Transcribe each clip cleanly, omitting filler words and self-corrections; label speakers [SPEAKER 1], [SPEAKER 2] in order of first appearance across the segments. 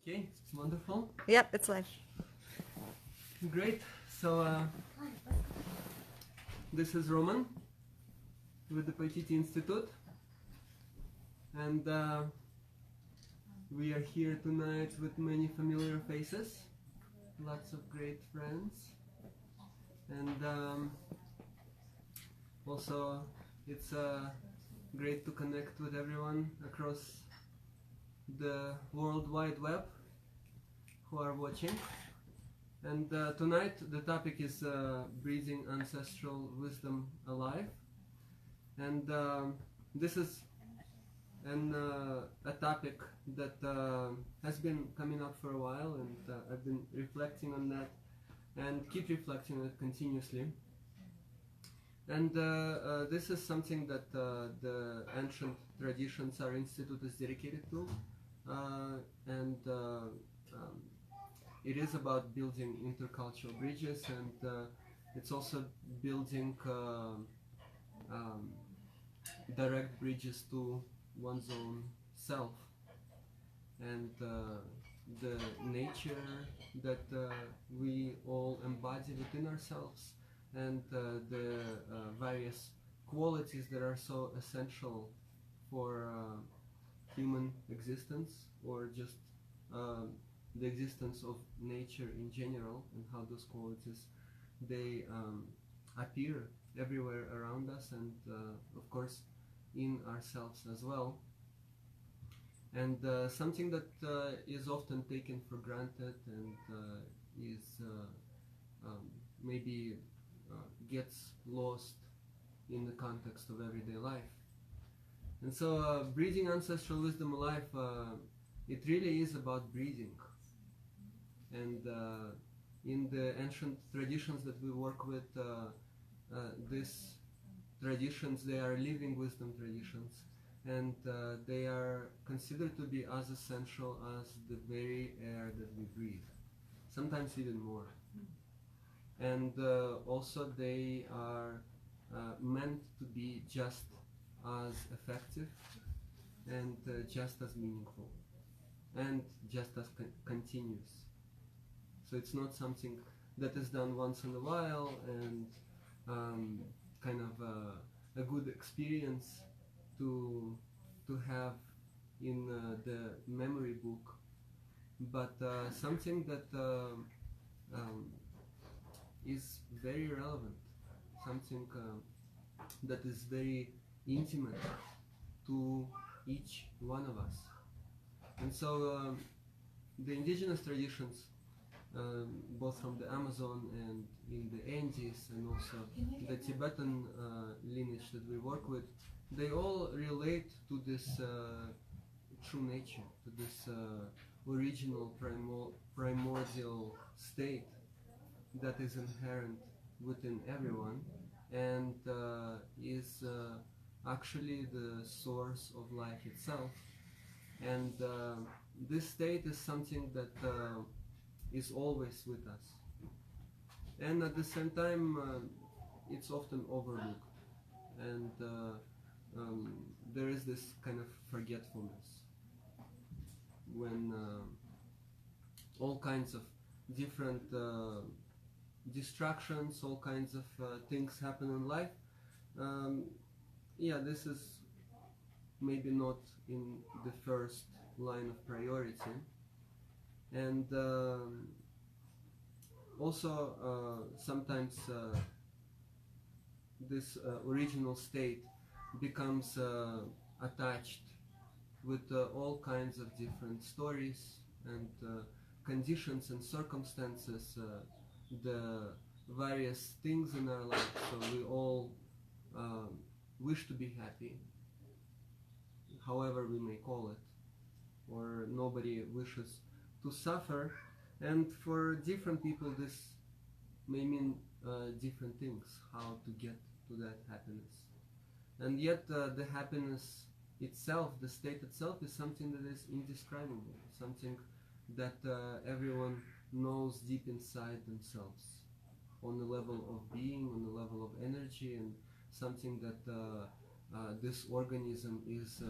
[SPEAKER 1] Okay, wonderful.
[SPEAKER 2] Yep, it's live.
[SPEAKER 1] Great. So this is Roman with the Paititi Institute, and we are here tonight with many familiar faces, lots of great friends, and also it's great to connect with everyone across the World Wide Web who are watching. And tonight the topic is breathing ancestral wisdom alive, and this is a topic that has been coming up for a while, and I've been reflecting on that and keep reflecting on it continuously. And this is something that the ancient traditions our institute is dedicated to, and it is about building intercultural bridges, and it's also building direct bridges to one's own self and the nature that we all embody within ourselves, and the various qualities that are so essential for human existence, or just the existence of nature in general, and how those qualities they appear everywhere around us, and of course in ourselves as well. And something that is often taken for granted, and is maybe gets lost in the context of everyday life. And so breathing ancestral wisdom alive, it really is about breathing. And in the ancient traditions that we work with, these traditions, they are living wisdom traditions, and they are considered to be as essential as the very air that we breathe, sometimes even more. And also they are meant to be just as effective, and just as meaningful, and just as continuous. So it's not something that is done once in a while and kind of a good experience to have in the memory book, but something that is very relevant, something that is very intimate to each one of us. And so the indigenous traditions, both from the Amazon and in the Andes, and also the Tibetan lineage that we work with, they all relate to this true nature, to this original primordial state that is inherent within everyone, and is actually the source of life itself. And this state is something that is always with us, and at the same time it's often overlooked, and there is this kind of forgetfulness when all kinds of different distractions, all kinds of things happen in life. Yeah, this is maybe not in the first line of priority, and also sometimes this original state becomes attached with all kinds of different stories and conditions and circumstances, the various things in our life. So we all wish to be happy, however we may call it, or nobody wishes to suffer, and for different people this may mean different things, how to get to that happiness. And yet the happiness itself, the state itself, is something that is indescribable, something that everyone knows deep inside themselves, on the level of being, on the level of energy, and something that this organism is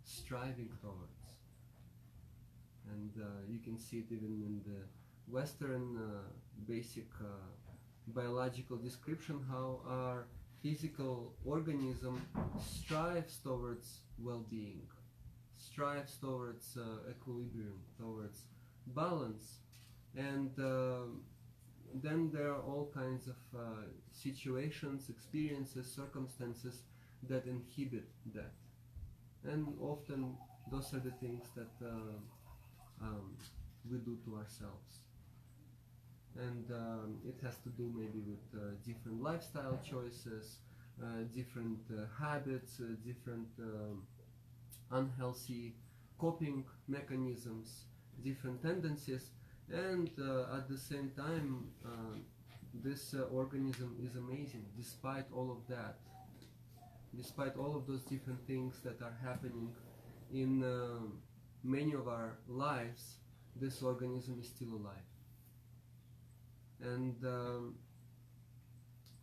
[SPEAKER 1] striving towards. And you can see it even in the Western basic biological description, how our physical organism strives towards well-being, strives towards equilibrium, towards balance. And then there are all kinds of situations, experiences, circumstances that inhibit that. And often those are the things that we do to ourselves. And it has to do maybe with different lifestyle choices, different habits, different unhealthy coping mechanisms, different tendencies, and at the same time this organism is amazing despite all of that, despite all of those different things that are happening in many of our lives. This organism is still alive. And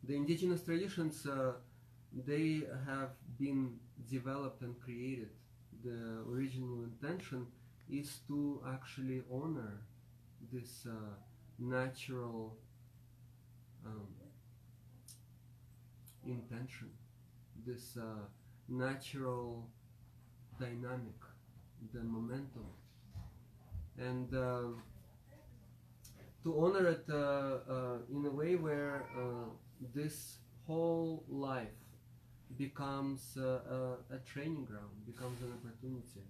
[SPEAKER 1] the indigenous traditions, they have been developed and created. The original intention is to actually honor this natural intention, this natural dynamic, the momentum, and to honor it in a way where this whole life becomes a training ground, becomes an opportunity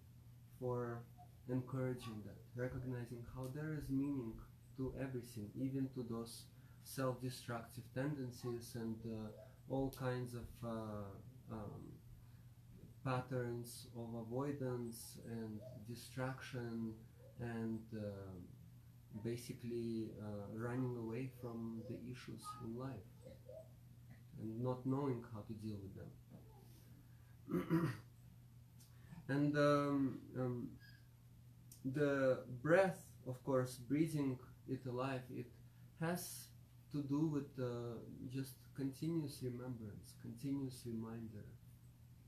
[SPEAKER 1] for encouraging that, recognizing how there is meaning to everything, even to those self-destructive tendencies and all kinds of patterns of avoidance and distraction and basically running away from the issues in life and not knowing how to deal with them. And the breath, of course, breathing it alive, it has to do with just continuous remembrance, continuous reminder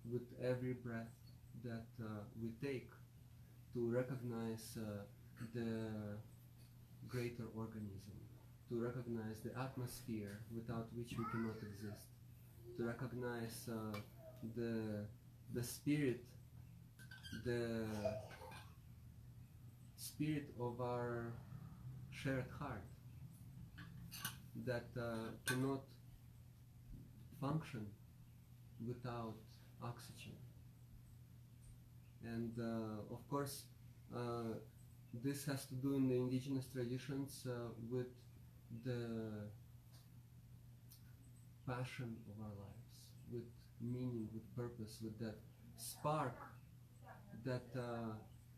[SPEAKER 1] with every breath that we take, to recognize the greater organism, to recognize the atmosphere without which we cannot exist, to recognize the spirit, the spirit of our shared heart that cannot function without oxygen. And of course this has to do in the indigenous traditions with the passion of our lives, with meaning, with purpose, with that spark that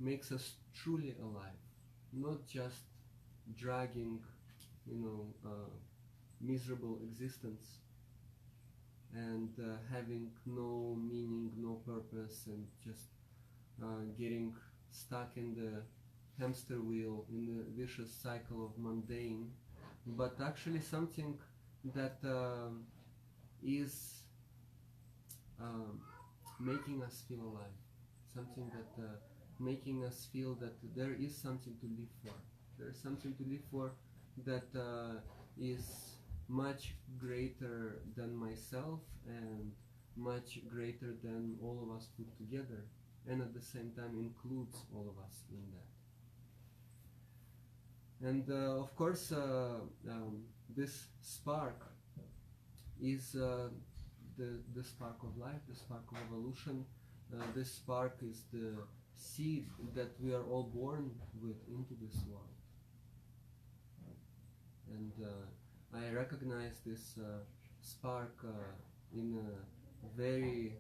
[SPEAKER 1] makes us truly alive, not just dragging, miserable existence and having no meaning, no purpose, and just getting stuck in the hamster wheel, in the vicious cycle of mundane, but actually something that is making us feel alive, something that making us feel that there is something to live for. There is something to live for that is much greater than myself and much greater than all of us put together, and at the same time includes all of us in that. And of course this spark is the spark of life, the spark of evolution. This spark is the seed that we are all born with into this world. And I recognize this spark in a very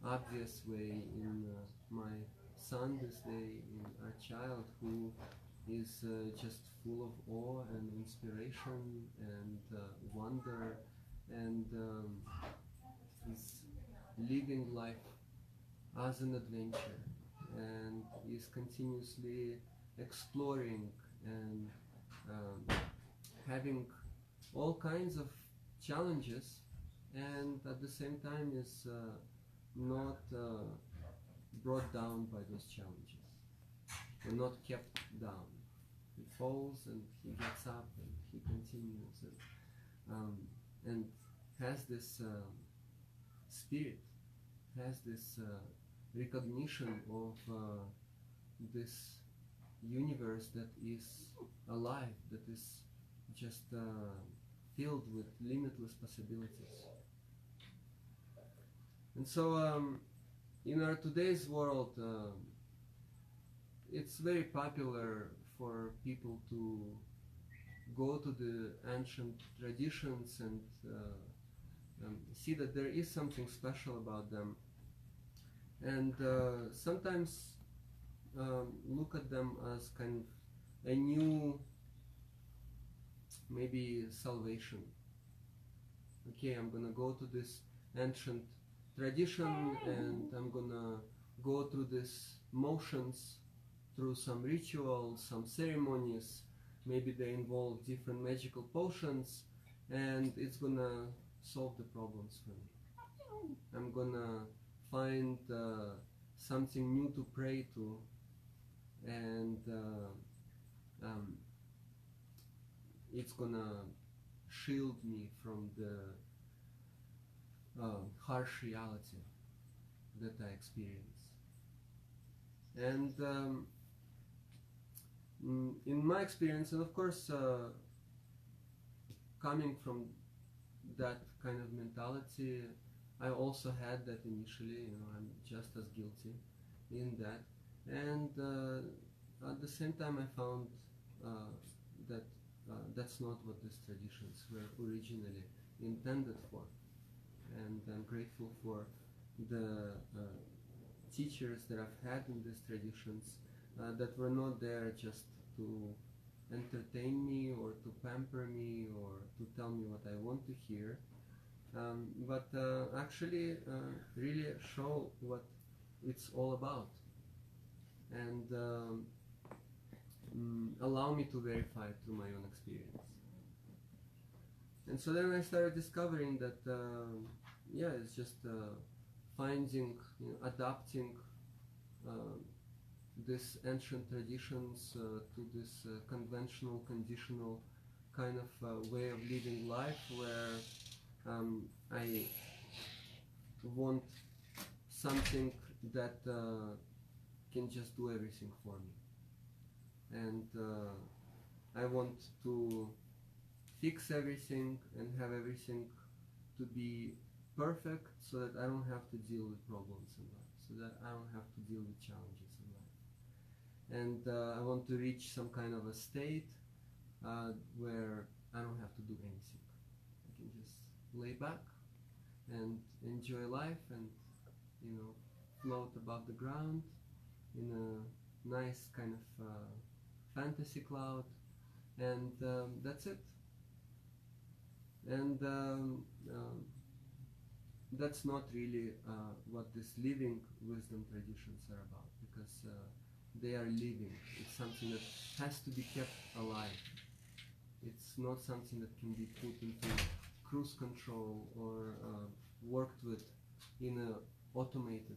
[SPEAKER 1] obvious way in my son this day, in our child, who is just full of awe and inspiration and wonder, and is living life as an adventure, and is continuously exploring and having all kinds of challenges, and at the same time is not brought down by those challenges. and not kept down. He falls and he gets up and he continues and has this spirit, has this recognition of this universe that is alive, that is just filled with limitless possibilities. And so in our today's world, it's very popular for people to go to the ancient traditions and see that there is something special about them, and sometimes look at them as kind of a new, maybe, salvation. Okay, I'm gonna go to this ancient tradition and I'm gonna go through these motions, through some rituals, some ceremonies. Maybe they involve different magical potions, and it's gonna solve the problems for me. I'm gonna find something new to pray to, and it's gonna shield me from the harsh reality that I experience. And in my experience, and of course coming from that kind of mentality, I also had that initially. I'm just as guilty in that, and at the same time I found that that's not what these traditions were originally intended for. And I'm grateful for the teachers that I've had in these traditions that were not there just to entertain me or to pamper me or to tell me what I want to hear, but actually really show what it's all about, and allow me to verify it through my own experience. And so then I started discovering that it's just finding, adapting these ancient traditions to this conventional, conditional kind of way of living life, where I want something that can just do everything for me, and I want to fix everything and have everything to be perfect, so that I don't have to deal with problems in life, so that I don't have to deal with challenges in life. And I want to reach some kind of a state where I don't have to do anything. I can just lay back and enjoy life and float above the ground in a nice kind of fantasy cloud, and that's it. And that's not really what these living wisdom traditions are about, because they are living. It's something that has to be kept alive. It's not something that can be put into cruise control or worked with in an automated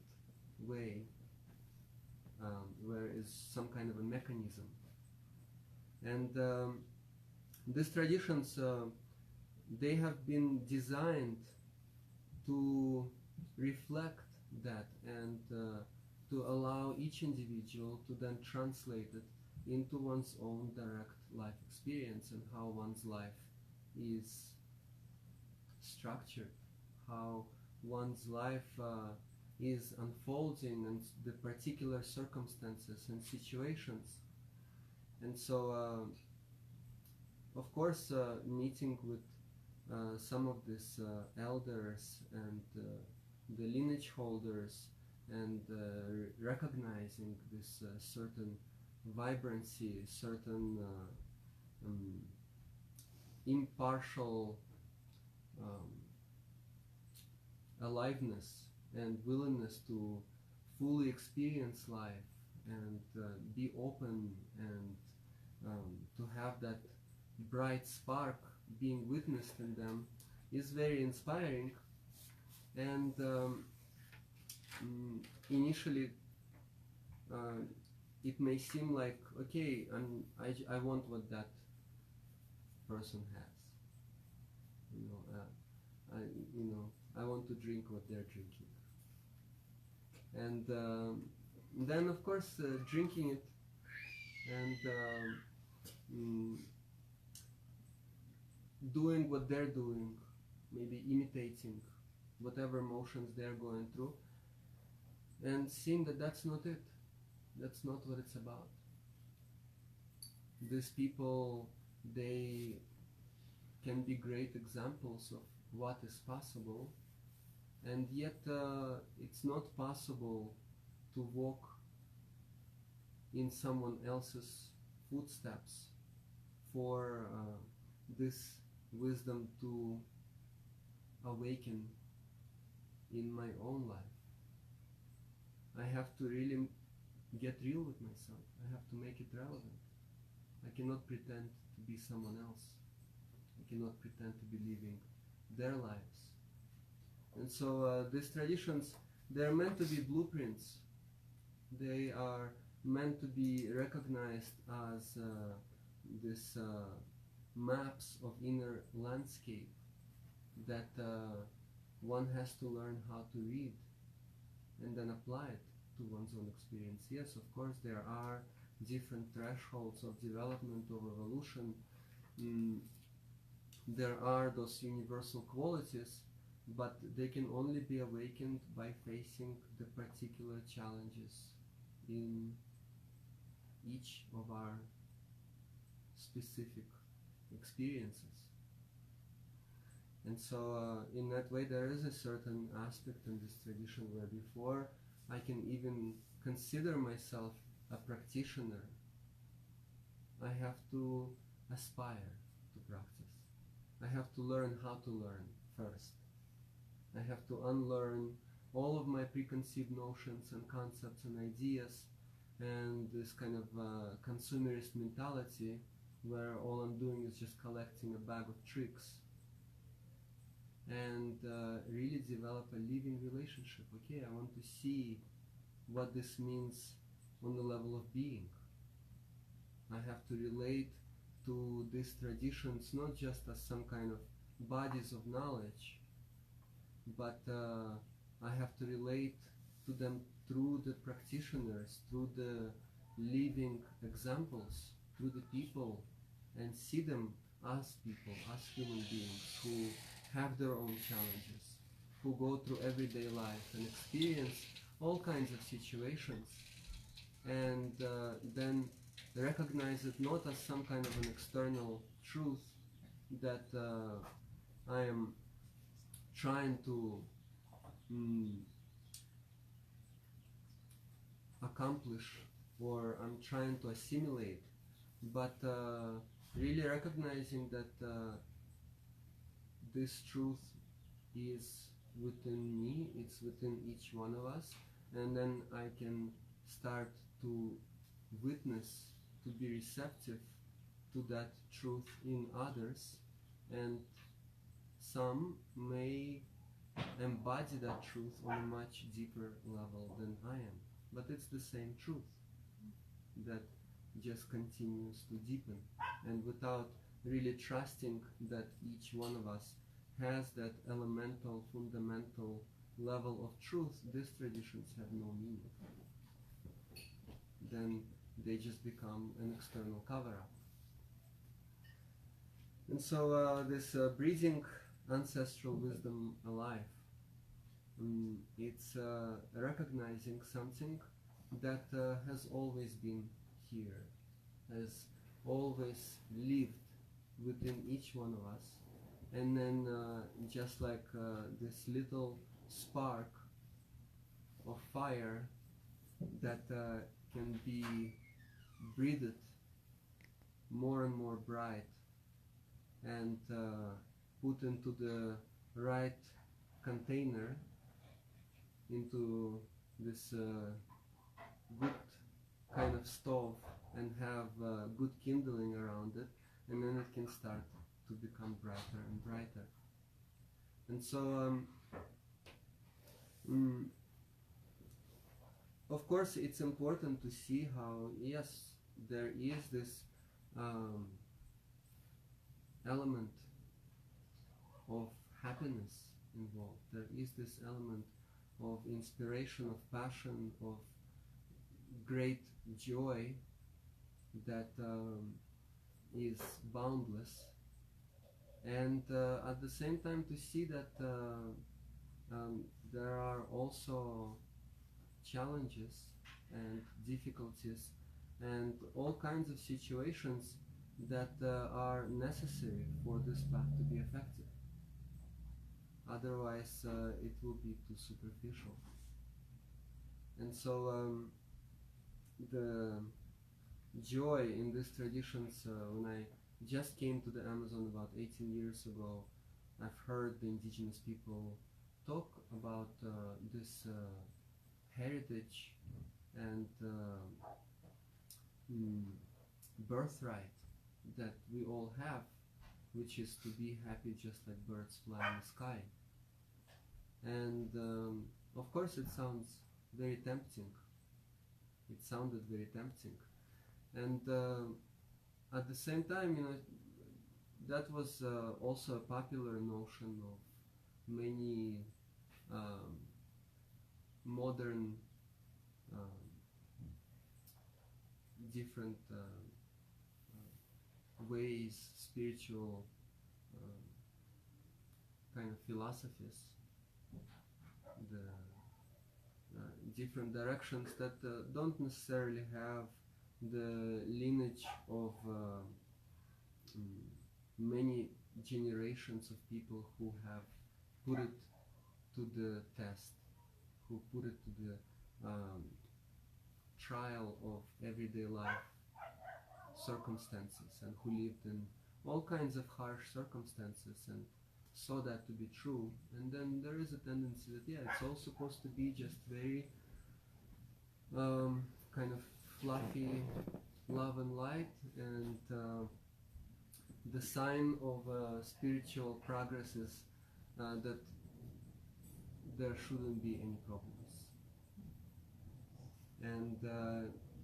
[SPEAKER 1] way, where it's some kind of a mechanism. And these traditions, they have been designed to reflect that, and to allow each individual to then translate it into one's own direct life experience, and how one's life is structured, how one's life is unfolding, and the particular circumstances and situations. And so of course meeting with some of these elders and the lineage holders, and recognizing this certain vibrancy, certain impartial aliveness and willingness to fully experience life and be open, and to have that bright spark being witnessed in them, is very inspiring. And initially it may seem like, okay, I want what that person has. You know, I you know I want to drink what they're drinking, and then of course drinking it and doing what they're doing, maybe imitating whatever emotions they're going through, and seeing that that's not it. That's not what it's about. These people, they can be great examples of what is possible, and yet it's not possible to walk in someone else's footsteps for this wisdom to awaken in my own life. I have to really get real with myself. I have to make it relevant. I cannot pretend to be someone else. I cannot pretend to be living their lives. And so these traditions, they're meant to be blueprints. They are meant to be recognized as this maps of inner landscape that one has to learn how to read and then apply it to one's own experience. Yes, of course, there are different thresholds of development, of evolution. There are those universal qualities, but they can only be awakened by facing the particular challenges in each of our specific experiences. And so in that way there is a certain aspect in this tradition where before I can even consider myself a practitioner, I have to aspire to practice. I have to learn how to learn first. I have to unlearn all of my preconceived notions and concepts and ideas and this kind of consumerist mentality where all I'm doing is just collecting a bag of tricks, and really develop a living relationship. Okay, I want to see what this means on the level of being. I have to relate to these traditions not just as some kind of bodies of knowledge, but I have to relate to them through the practitioners, through the living examples, through the people, and see them as people, as human beings who have their own challenges, who go through everyday life and experience all kinds of situations, and then recognize it not as some kind of an external truth that I am trying to accomplish or I'm trying to assimilate, but really recognizing that this truth is within me, it's within each one of us, and then I can start to witness, to be receptive to that truth in others, and some may embody that truth on a much deeper level than I am, but it's the same truth that just continues to deepen, and without really trusting that each one of us has that elemental, fundamental level of truth, these traditions have no meaning. Then they just become an external cover-up. And so this breathing ancestral wisdom alive, it's recognizing something that has always been here, has always lived within each one of us, and then just like this little spark of fire that can be breathed more and more bright and put into the right container, into this good kind of stove, and have good kindling around it, and then it can start to become brighter and brighter. And so of course, it's important to see how, yes, there is this element of happiness involved. There is this element of inspiration, of passion, of great joy that is boundless, and at the same time to see that there are also challenges and difficulties and all kinds of situations that are necessary for this path to be effective. Otherwise, it will be too superficial. And so the joy in these traditions, when I just came to the Amazon about 18 years ago, I've heard the indigenous people talk about this heritage and birthright that we all have, which is to be happy just like birds fly in the sky. And of course it sounds very tempting. It sounded very tempting. And at the same time, you know, that was also a popular notion of many modern different ways, spiritual kind of philosophies, the different directions that don't necessarily have the lineage of many generations of people who have put it to the test, who put it to the trial of everyday life circumstances, and who lived in all kinds of harsh circumstances and saw that to be true. And then there is a tendency that, yeah, it's all supposed to be just very kind of fluffy love and light, and the sign of spiritual progress is that there shouldn't be any problems. And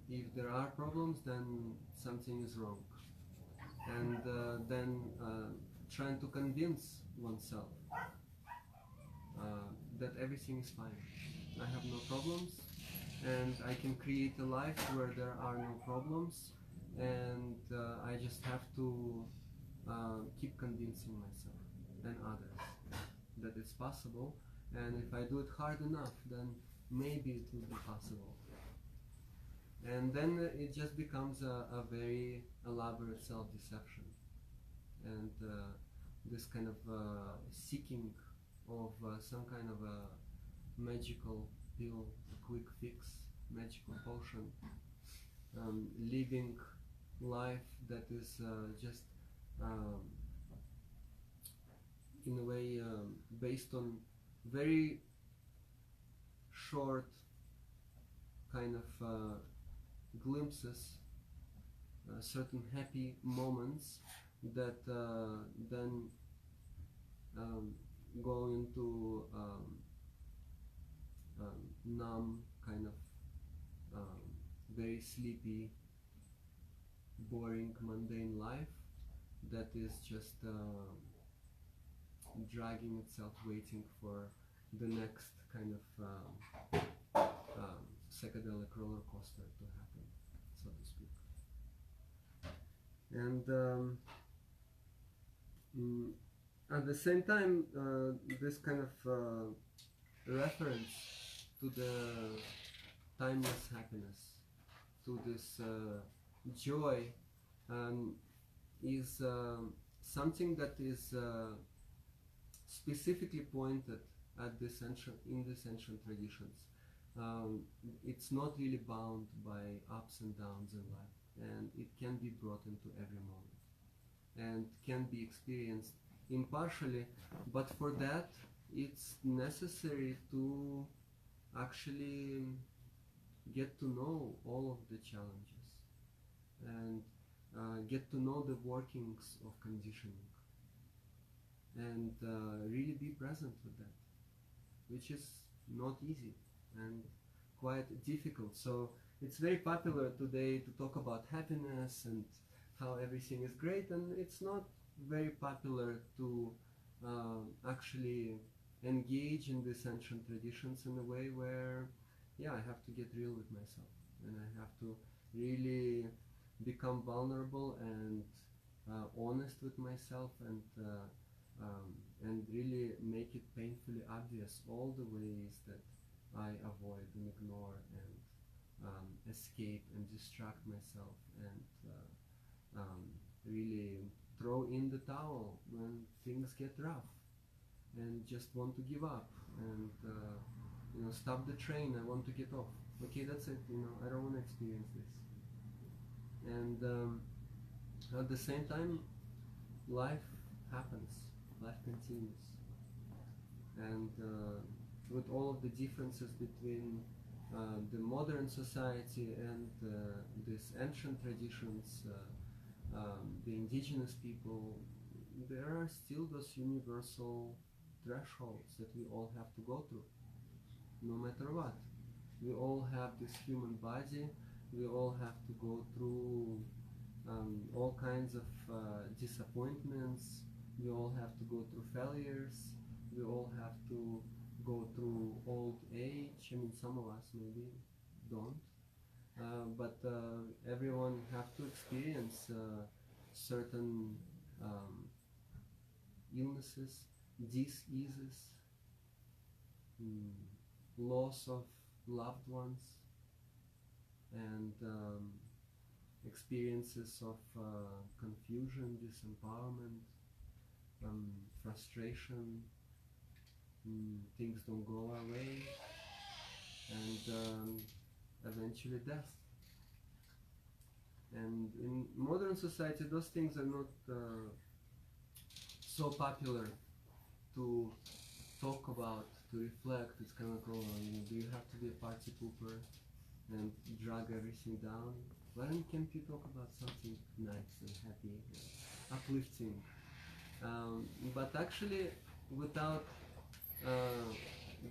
[SPEAKER 1] if there are problems, then something is wrong. And then trying to convince oneself that everything is fine. I have no problems, and I can create a life where there are no problems, and I just have to keep convincing myself and others that it's possible, and if I do it hard enough, then maybe it will be possible. And then it just becomes a very elaborate self-deception, and this kind of seeking of some kind of a magical pill, a quick fix, magical potion, living life that is just in a way based on very short kind of glimpses, certain happy moments that then go into numb kind of very sleepy, boring, mundane life that is just dragging itself, waiting for the next kind of psychedelic roller coaster to happen, so to speak. And at the same time, this kind of reference to the timeless happiness, to this joy, is something that is specifically pointed at this in these ancient traditions. It's not really bound by ups and downs in life, and it can be brought into every moment and can be experienced impartially, but for that it's necessary to actually get to know all of the challenges and get to know the workings of conditioning and really be present with that, which is not easy. And quite difficult. So it's very popular today to talk about happiness and how everything is great, and it's not very popular to actually engage in these ancient traditions in a way where, yeah, I have to get real with myself, and I have to really become vulnerable and honest with myself, and really make it painfully obvious all the ways that I avoid and ignore and escape and distract myself, and really throw in the towel when things get rough, and just want to give up, and stop the train, I want to get off. Okay, that's it, I don't want to experience this. And at the same time, life happens, life continues, and with all of the differences between the modern society and these ancient traditions, the indigenous people, there are still those universal thresholds that we all have to go through, no matter what. We all have this human body, we all have to go through all kinds of disappointments, we all have to go through failures, we all have to go through old age. I mean, some of us maybe don't, but everyone have to experience certain illnesses, diseases, loss of loved ones, and experiences of confusion, disempowerment, frustration, things don't go our way, and eventually death. And in modern society, those things are not so popular to talk about, to reflect. It's kind of like, oh, do you have to be a party pooper and drag everything down? Why can't you talk about something nice and happy and uplifting? But actually, without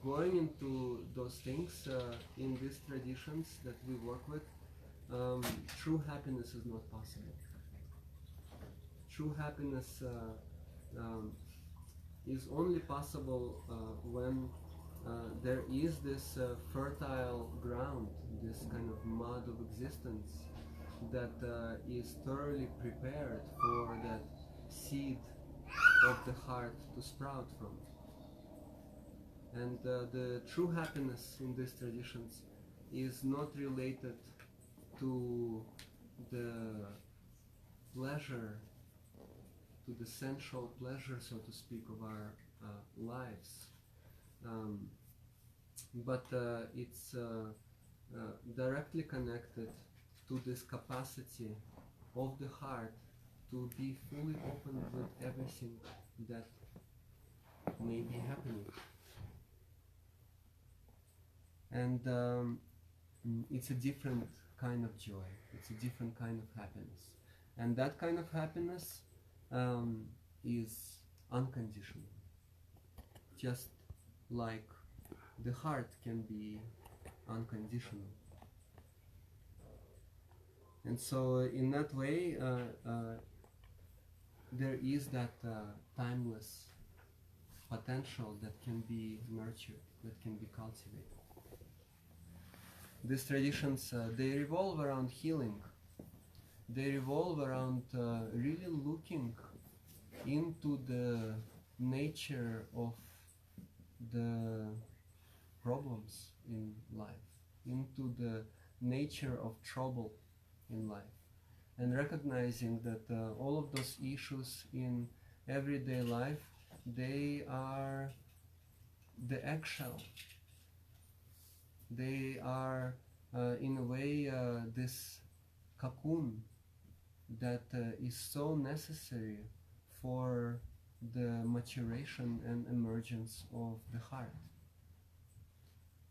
[SPEAKER 1] going into those things in these traditions that we work with, true happiness is not possible. True happiness is only possible when there is this fertile ground, this kind of mud of existence that is thoroughly prepared for that seed of the heart to sprout from. And the true happiness in these traditions is not related to the pleasure, to the sensual pleasure, so to speak, of our lives, but it's directly connected to this capacity of the heart to be fully open with everything that may be happening. And it's a different kind of joy, it's a different kind of happiness. And that kind of happiness is unconditional, just like the heart can be unconditional. And so in that way, there is that timeless potential that can be nurtured, that can be cultivated. These traditions, they revolve around healing. They revolve around really looking into the nature of the problems in life, into the nature of trouble in life, and recognizing that all of those issues in everyday life, they are the eggshell. They are, in a way, this cocoon that is so necessary for the maturation and emergence of the heart.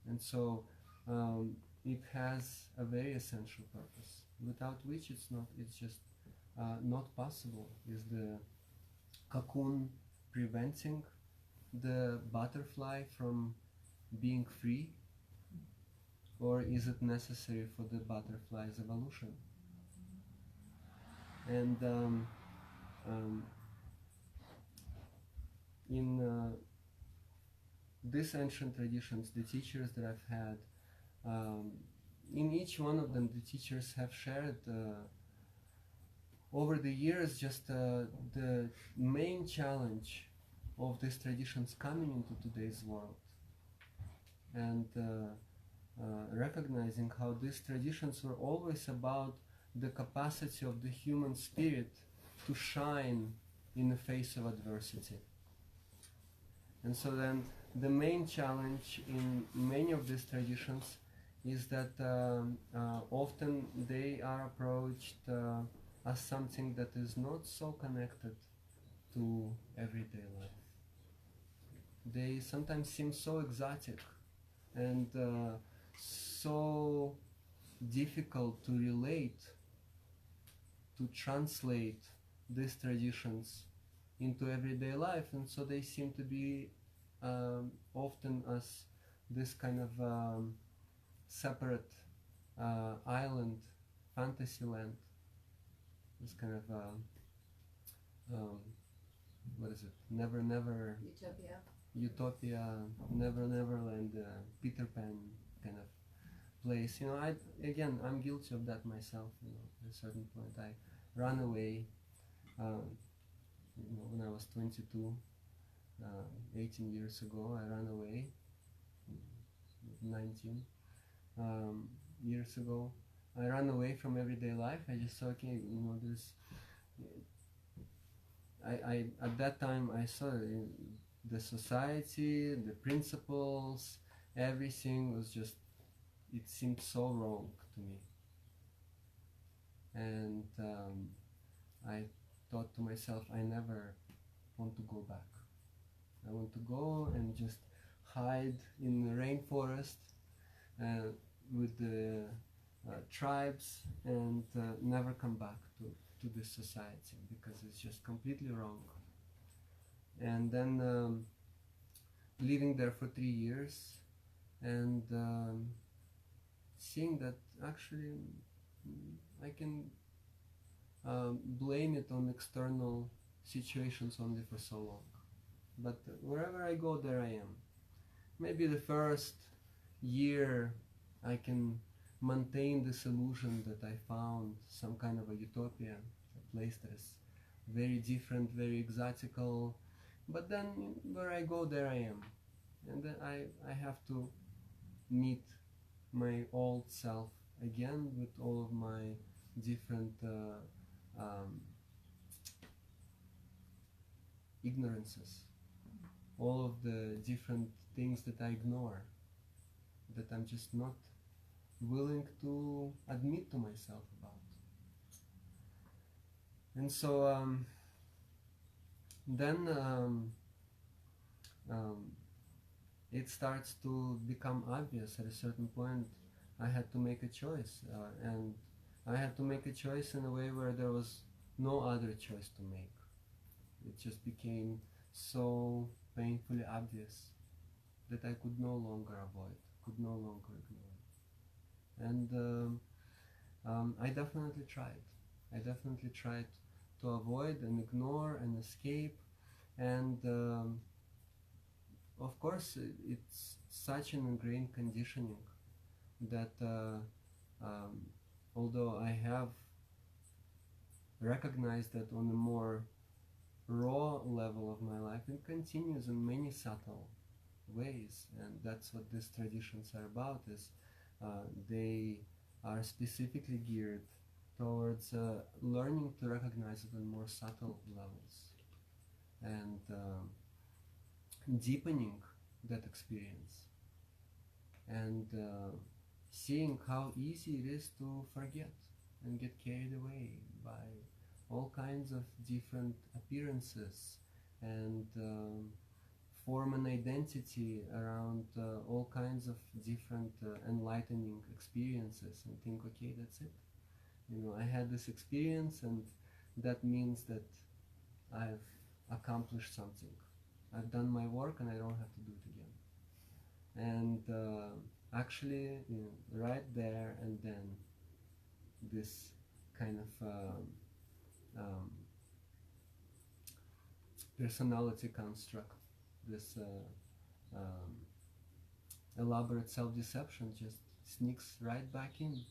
[SPEAKER 1] And so it has a very essential purpose, without which it's just not possible. Is the cocoon preventing the butterfly from being free? or is it necessary for the butterfly's evolution? And in these ancient traditions, the teachers that I've had, in each one of them, the teachers have shared over the years just the main challenge of these traditions coming into today's world, and recognizing how these traditions were always about the capacity of the human spirit to shine in the face of adversity. And so then the main challenge in many of these traditions is that often they are approached as something that is not so connected to everyday life. They sometimes seem so exotic and so difficult to relate, to translate these traditions into everyday life, and so they seem to be often as this kind of separate island, fantasy land, this kind of what is it? Never Utopia, Never Neverland, Peter Pan kind of place. You know, I'm guilty of that myself. You know, at a certain point, I ran away. You know, when I was 22, 18 years ago, I ran away. 19 years ago, I ran away from everyday life. I just saw, okay, you know, this. I at that time I saw the society, the principles, everything was just, it seemed so wrong to me. And I thought to myself, I never want to go back. I want to go and just hide in the rainforest with the tribes and never come back to this society, because it's just completely wrong. And then living there for 3 years and seeing that actually I can blame it on external situations only for so long. But wherever I go, there I am. Maybe the first year I can maintain this illusion that I found some kind of a utopia, a place that is very different, very exotical. But then where I go, there I am. And then I have to meet my old self again with all of my different ignorances, all of the different things that I ignore, that I'm just not willing to admit to myself about. And so then it starts to become obvious. At a certain point, I had to make a choice, and I had to make a choice in a way where there was no other choice to make. It just became so painfully obvious that I could no longer avoid, could no longer ignore. And I definitely tried. I definitely tried to avoid and ignore and escape. And of course, it's such an ingrained conditioning that although I have recognized that on a more raw level of my life, it continues in many subtle ways. And that's what these traditions are about, is they are specifically geared towards learning to recognize it on more subtle levels and deepening that experience and seeing how easy it is to forget and get carried away by all kinds of different appearances and form an identity around all kinds of different enlightening experiences and think, okay, that's it. You know, I had this experience and that means that I've accomplished something. I've done my work and I don't have to do it again. And actually, right there and then, this kind of personality construct, this elaborate self-deception just sneaks right back in,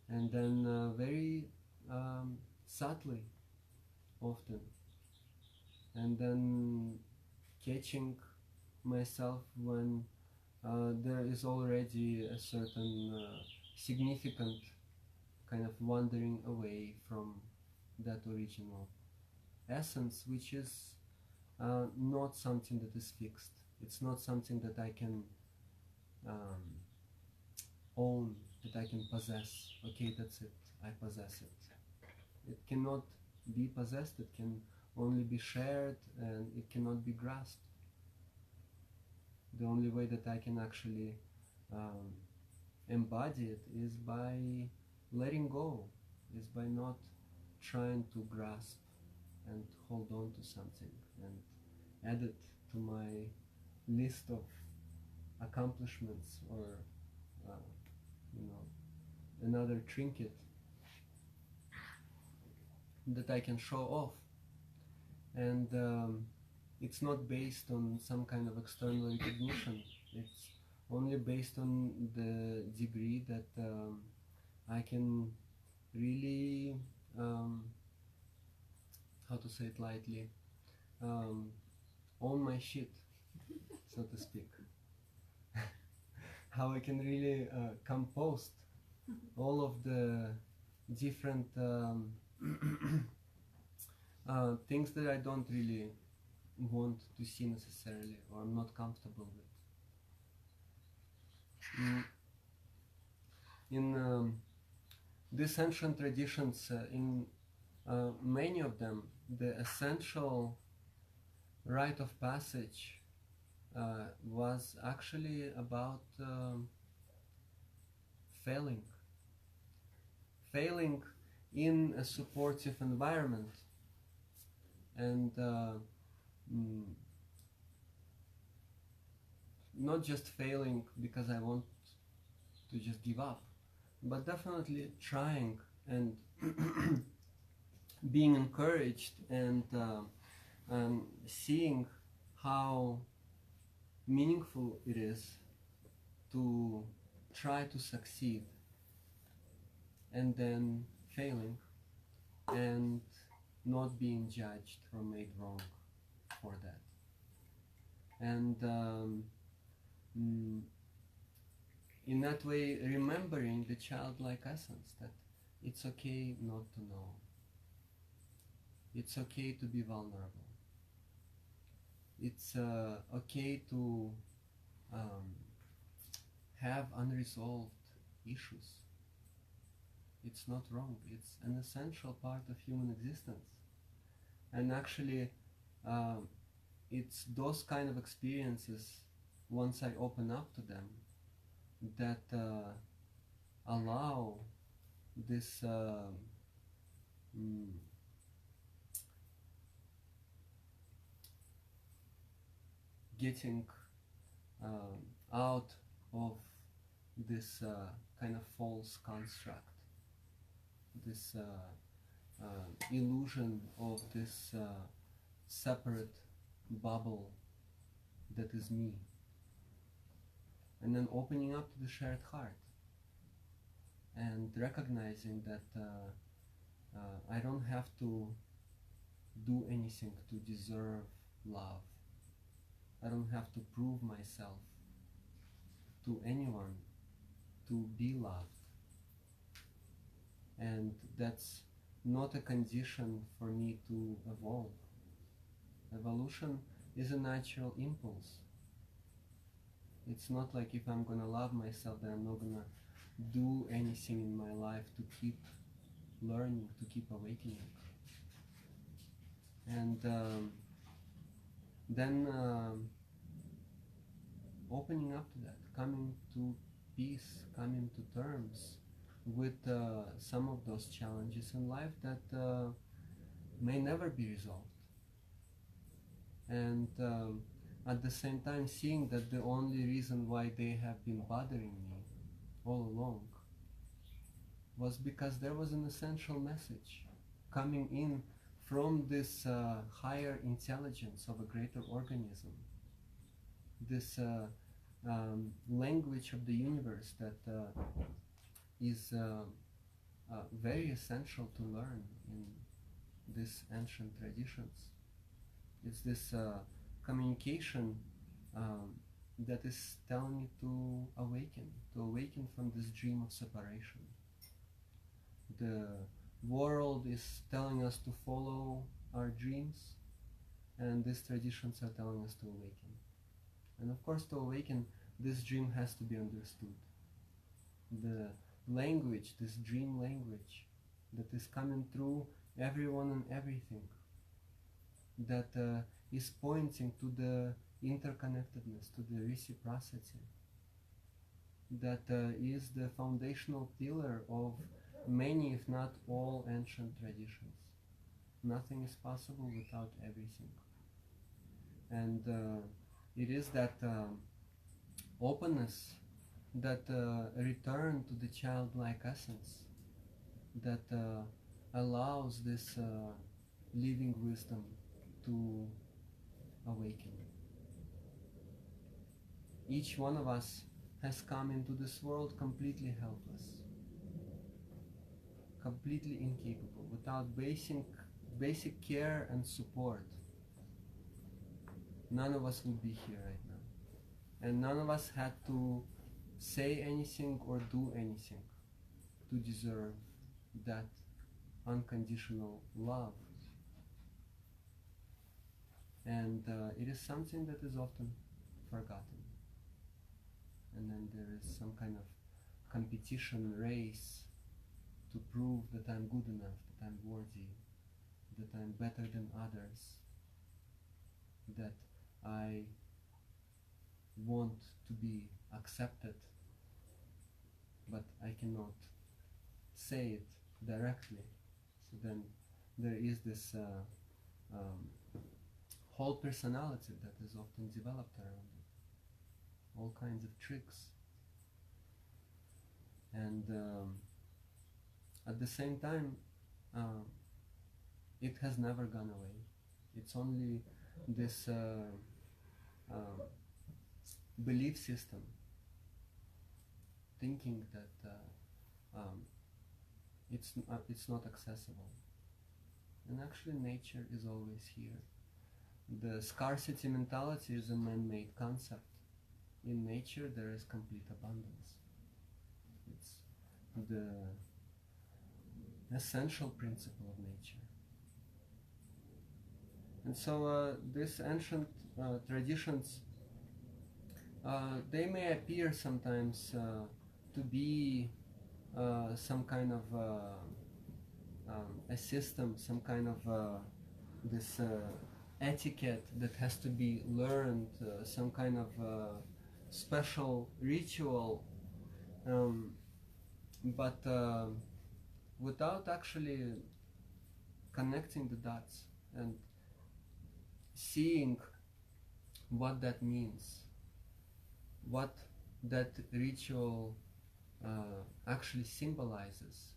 [SPEAKER 1] and then very subtly often, and then catching myself when there is already a certain significant kind of wandering away from that original essence, which is not something that is fixed. It's not something that I can own, that I can possess. Okay, that's it, I possess it. It cannot be possessed, it can only be shared, and it cannot be grasped. The only way that I can actually embody it is by letting go, is by not trying to grasp and hold on to something and add it to my list of accomplishments, or another trinket that I can show off. And it's not based on some kind of external recognition. It's only based on the degree that I can really, how to say it lightly, own my shit, so to speak. How I can really compost all of the different things that I don't really want to see necessarily, or I'm not comfortable with. In these ancient traditions, in many of them, the essential rite of passage was actually about failing in a supportive environment, and not just failing because I want to just give up, but definitely trying and being encouraged, and seeing how meaningful it is to try to succeed, and then failing and not being judged or made wrong for that. And in that way, remembering the childlike essence, that it's okay not to know. It's okay to be vulnerable. It's okay to have unresolved issues. It's not wrong. It's an essential part of human existence. And actually, it's those kind of experiences, once I open up to them, that allow this getting out of this kind of false construct, this illusion of this separate bubble that is me, and then opening up to the shared heart and recognizing that I don't have to do anything to deserve love. I don't have to prove myself to anyone to be loved. And that's not a condition for me to evolve. Evolution is a natural impulse. It's not like if I'm gonna love myself, then I'm not gonna do anything in my life to keep learning, to keep awakening. And then opening up to that, coming to peace, coming to terms with some of those challenges in life that may never be resolved. And at the same time seeing that the only reason why they have been bothering me all along was because there was an essential message coming in from this higher intelligence of a greater organism, this language of the universe that is very essential to learn in these ancient traditions. It's this communication that is telling me to awaken from this dream of separation. The world is telling us to follow our dreams, and these traditions are telling us to awaken. And of course, to awaken, this dream has to be understood. The language, this dream language, that is coming through everyone and everything, that is pointing to the interconnectedness, to the reciprocity, that is the foundational pillar of many, if not all, ancient traditions. Nothing is possible without everything. And it is that openness, that return to the childlike essence, that allows this living wisdom to awaken. Each one of us has come into this world completely helpless, completely incapable, without basic care and support. None of us would be here right now. And none of us had to say anything or do anything to deserve that unconditional love. And it is something that is often forgotten. And then there is some kind of competition, race, to prove that I'm good enough, that I'm worthy, that I'm better than others, that I want to be accepted, but I cannot say it directly. So then there is this whole personality that is often developed around it, all kinds of tricks. And at the same time, it has never gone away. It's only this belief system, thinking that it's not accessible. And actually nature is always here. The scarcity mentality is a man-made concept. In nature there is complete abundance. It's the essential principle of nature. And so these ancient traditions, they may appear sometimes to be some kind of a system, some kind of this etiquette that has to be learned, some kind of special ritual, but without actually connecting the dots and seeing what that means, what that ritual actually symbolizes.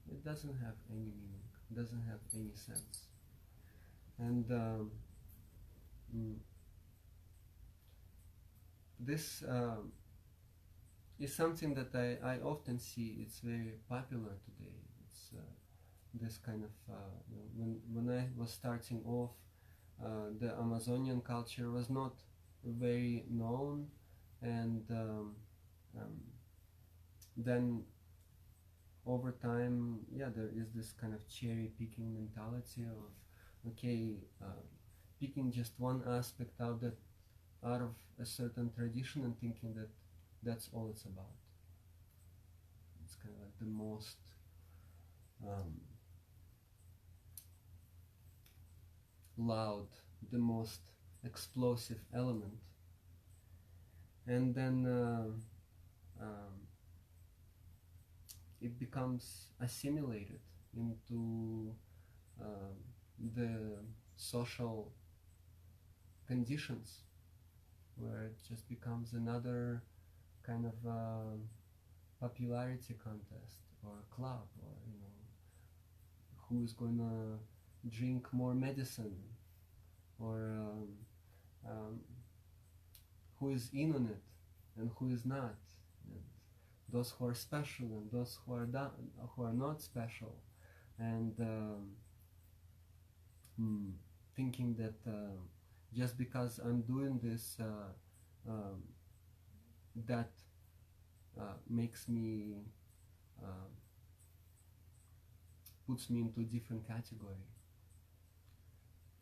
[SPEAKER 1] It doesn't have any meaning, doesn't have any sense. And this is something that I often see. It's very popular today. It's this kind of when I was starting off, the Amazonian culture was not very known, and then over time, there is this kind of cherry picking mentality of picking just one aspect out of a certain tradition and thinking that that's all it's about. It's kind of like the most loud, the most explosive element, and then it becomes assimilated into the social conditions where it just becomes another kind of popularity contest or club, or who's gonna drink more medicine, or um, who is in on it and who is not, and those who are special and those who are who are not special, and thinking that just because I'm doing this, that makes me puts me into a different category.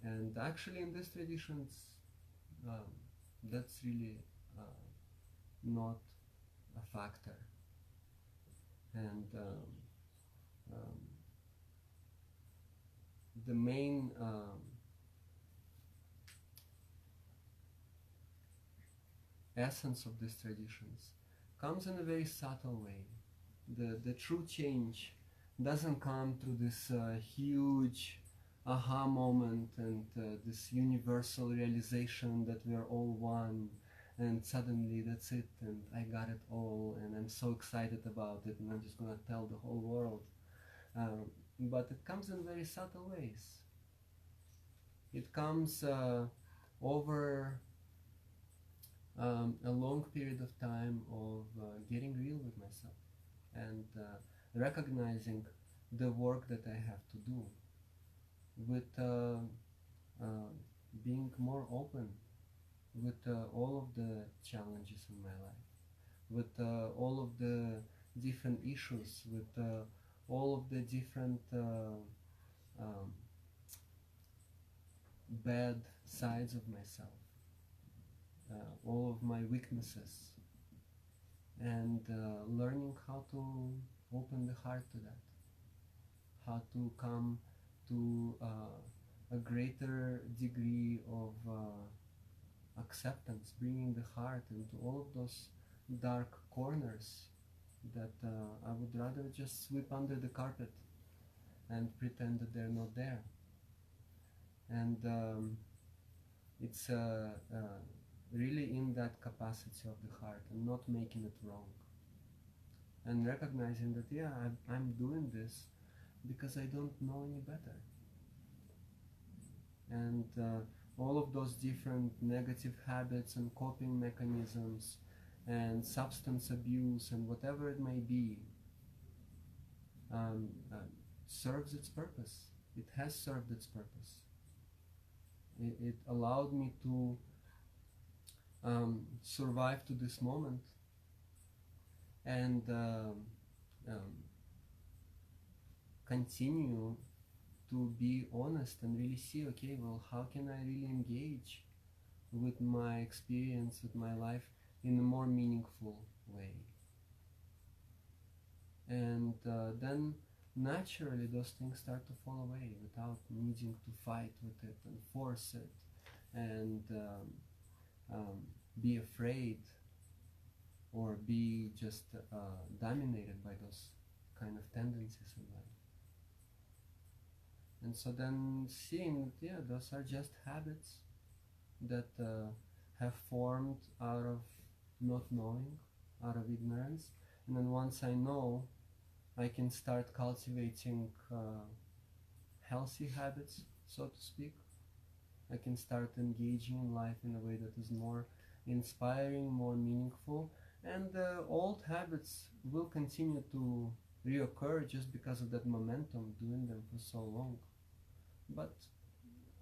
[SPEAKER 1] And actually, in these traditions, that's really not a factor. And the main essence of these traditions comes in a very subtle way. The true change doesn't come through this huge aha moment and this universal realization that we are all one, and suddenly that's it, and I got it all, and I'm so excited about it, and I'm just gonna tell the whole world. But it comes in very subtle ways. It comes over a long period of time of getting real with myself, and recognizing the work that I have to do, with being more open with all of the challenges in my life, with all of the different issues, with all of the different um, bad sides of myself, all of my weaknesses, and learning how to open the heart to that, how to come to a greater degree of acceptance, bringing the heart into all of those dark corners that I would rather just sweep under the carpet and pretend that they're not there. And it's really in that capacity of the heart, and not making it wrong, and recognizing that, yeah, I'm doing this because I don't know any better. And all of those different negative habits and coping mechanisms and substance abuse and whatever it may be serves its purpose. It has served its purpose. It allowed me to survive to this moment, and continue to be honest and really see, okay, well, how can I really engage with my experience, with my life, in a more meaningful way. And then naturally those things start to fall away without needing to fight with it and force it and be afraid or be just dominated by those kind of tendencies in life. And so then seeing, yeah, those are just habits that have formed out of not knowing, out of ignorance. And then once I know, I can start cultivating healthy habits, so to speak. I can start engaging in life in a way that is more inspiring, more meaningful, and old habits will continue to reoccur just because of that momentum, doing them for so long. But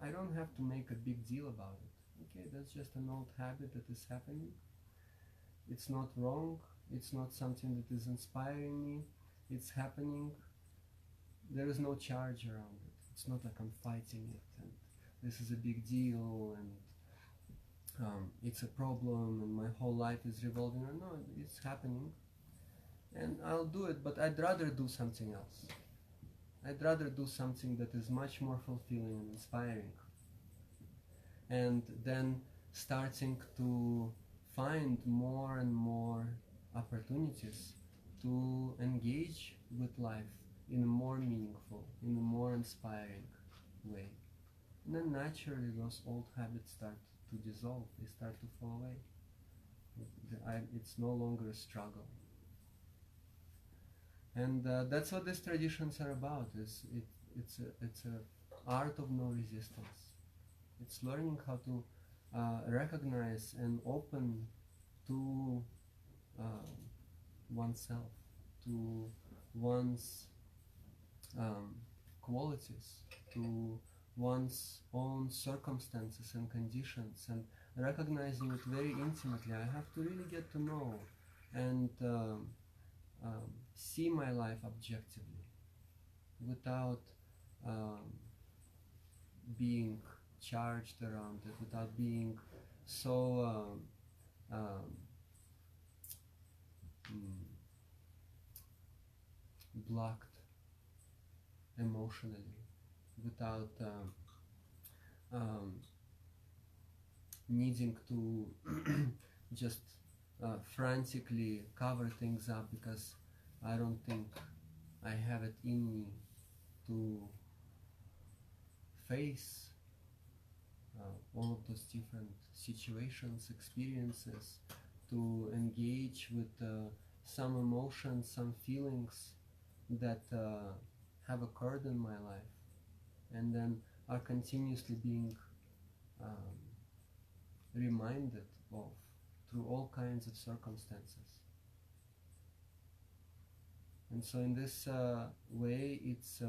[SPEAKER 1] I don't have to make a big deal about it. Okay, that's just an old habit that is happening. It's not wrong. It's not something that is inspiring me. It's happening. There is no charge around it. It's not like I'm fighting it and this is a big deal and it's a problem and my whole life is revolving around. No, it's happening and I'll do it, but I'd rather do something else. I'd rather do something that is much more fulfilling and inspiring. And then starting to find more and more opportunities to engage with life in a more meaningful, in a more inspiring way. And then naturally those old habits start to dissolve, they start to fall away. It's no longer a struggle. And that's what these traditions are about. It's a art of no resistance. It's learning how to recognize and open to oneself, to one's qualities, to one's own circumstances and conditions, and recognizing it very intimately. I have to really get to know and see my life objectively without being charged around it, without being so blocked emotionally, without needing to just frantically cover things up because I don't think I have it in me to face all of those different situations, experiences, to engage with some emotions, some feelings that have occurred in my life and then are continuously being reminded of through all kinds of circumstances. And so in this way, it's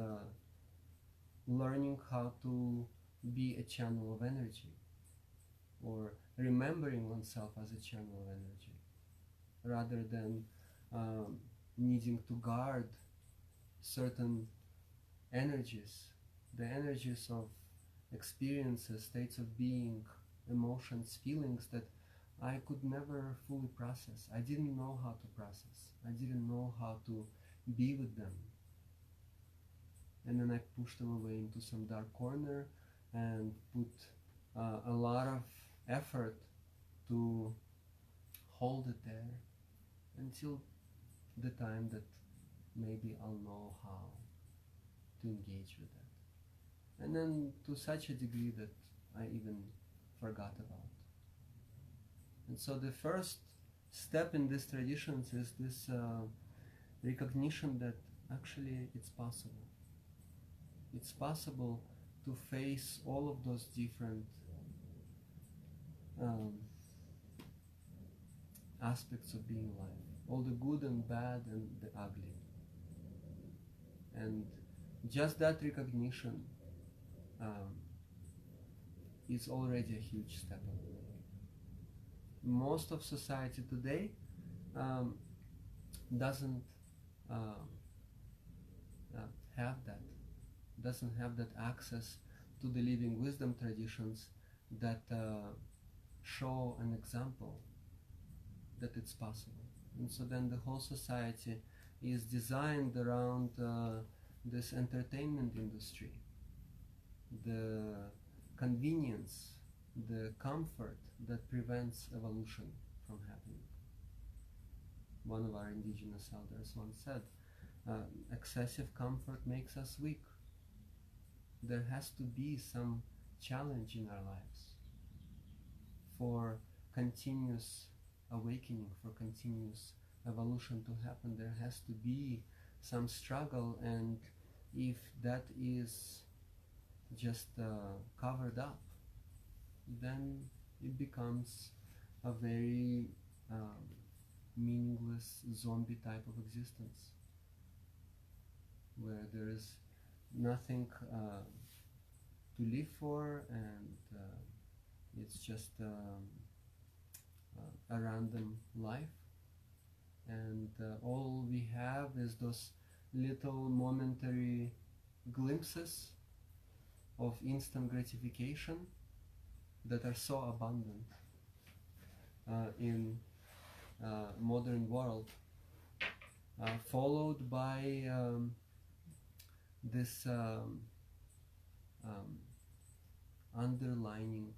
[SPEAKER 1] learning how to be a channel of energy, or remembering oneself as a channel of energy, rather than needing to guard certain energies, the energies of experiences, states of being, emotions, feelings that I could never fully process. I didn't know how to process. I didn't know how to be with them. And then I pushed them away into some dark corner and put a lot of effort to hold it there until the time that maybe I'll know how to engage with that. And then to such a degree that I even forgot about. And so the first step in these traditions is this recognition that actually it's possible. It's possible to face all of those different aspects of being life, all the good and bad and the ugly. And just that recognition is already a huge step on the way. Most of society today doesn't have that, doesn't have that access to the living wisdom traditions that show an example that it's possible. And so then the whole society is designed around this entertainment industry, the convenience, the comfort that prevents evolution from happening. One of our indigenous elders once said, excessive comfort makes us weak. There has to be some challenge in our lives for continuous awakening, for continuous evolution to happen. There has to be some struggle, and if that is just covered up, then it becomes a very meaningless zombie type of existence, where there is nothing to live for, and it's just a random life, and all we have is those little momentary glimpses of instant gratification that are so abundant in modern world, followed by this underlining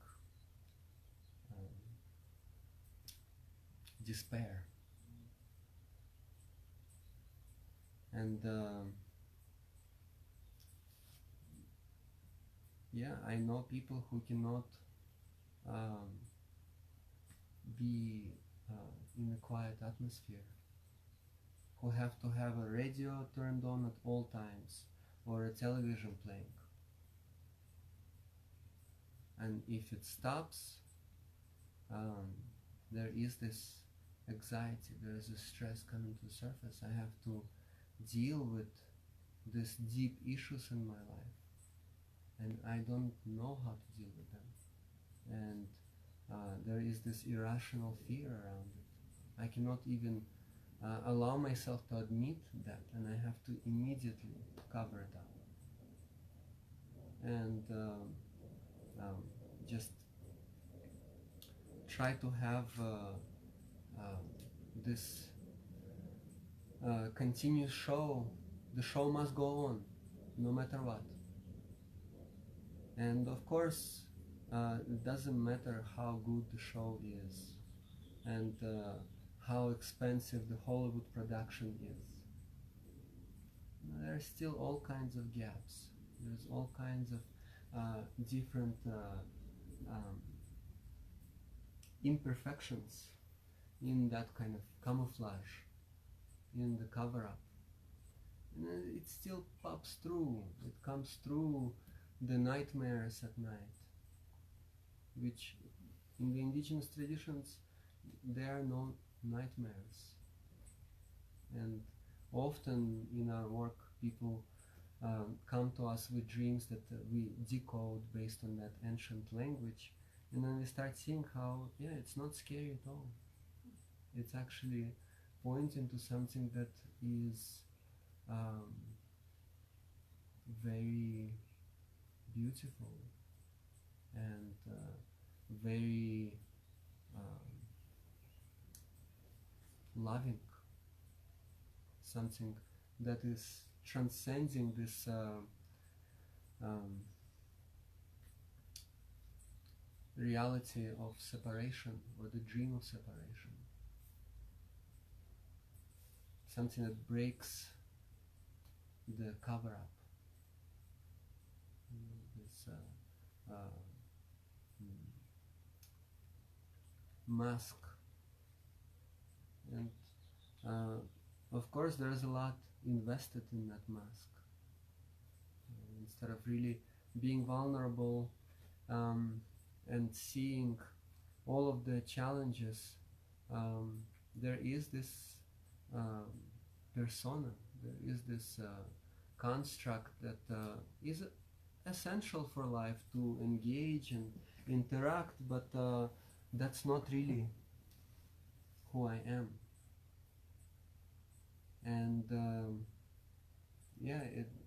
[SPEAKER 1] despair. And yeah, I know people who cannot um, be in a quiet atmosphere, who have to have a radio turned on at all times or a television playing. And if it stops, um, there is this anxiety, there is a stress coming to the surface. I have to deal with these deep issues in my life, and I don't know how to deal with them. And there is this irrational fear around it. I cannot even allow myself to admit that, and I have to immediately cover it up. And just try to have this continuous show. The show must go on, no matter what. And of course, it doesn't matter how good the show is and how expensive the Hollywood production is. There are still all kinds of gaps. There's all kinds of different imperfections in that kind of camouflage, in the cover-up. And it still pops through. It comes through the nightmares at night, which in the indigenous traditions there are no nightmares. And often in our work people come to us with dreams that we decode based on that ancient language, and then we start seeing how, yeah, it's not scary at all. It's actually pointing to something that is very beautiful and very loving, something that is transcending this reality of separation or the dream of separation, something that breaks the cover-up, this mask. And of course there is a lot invested in that mask. Instead of really being vulnerable and seeing all of the challenges, there is this persona, there is this construct that is essential for life to engage and interact, but that's not really who I am. And yeah,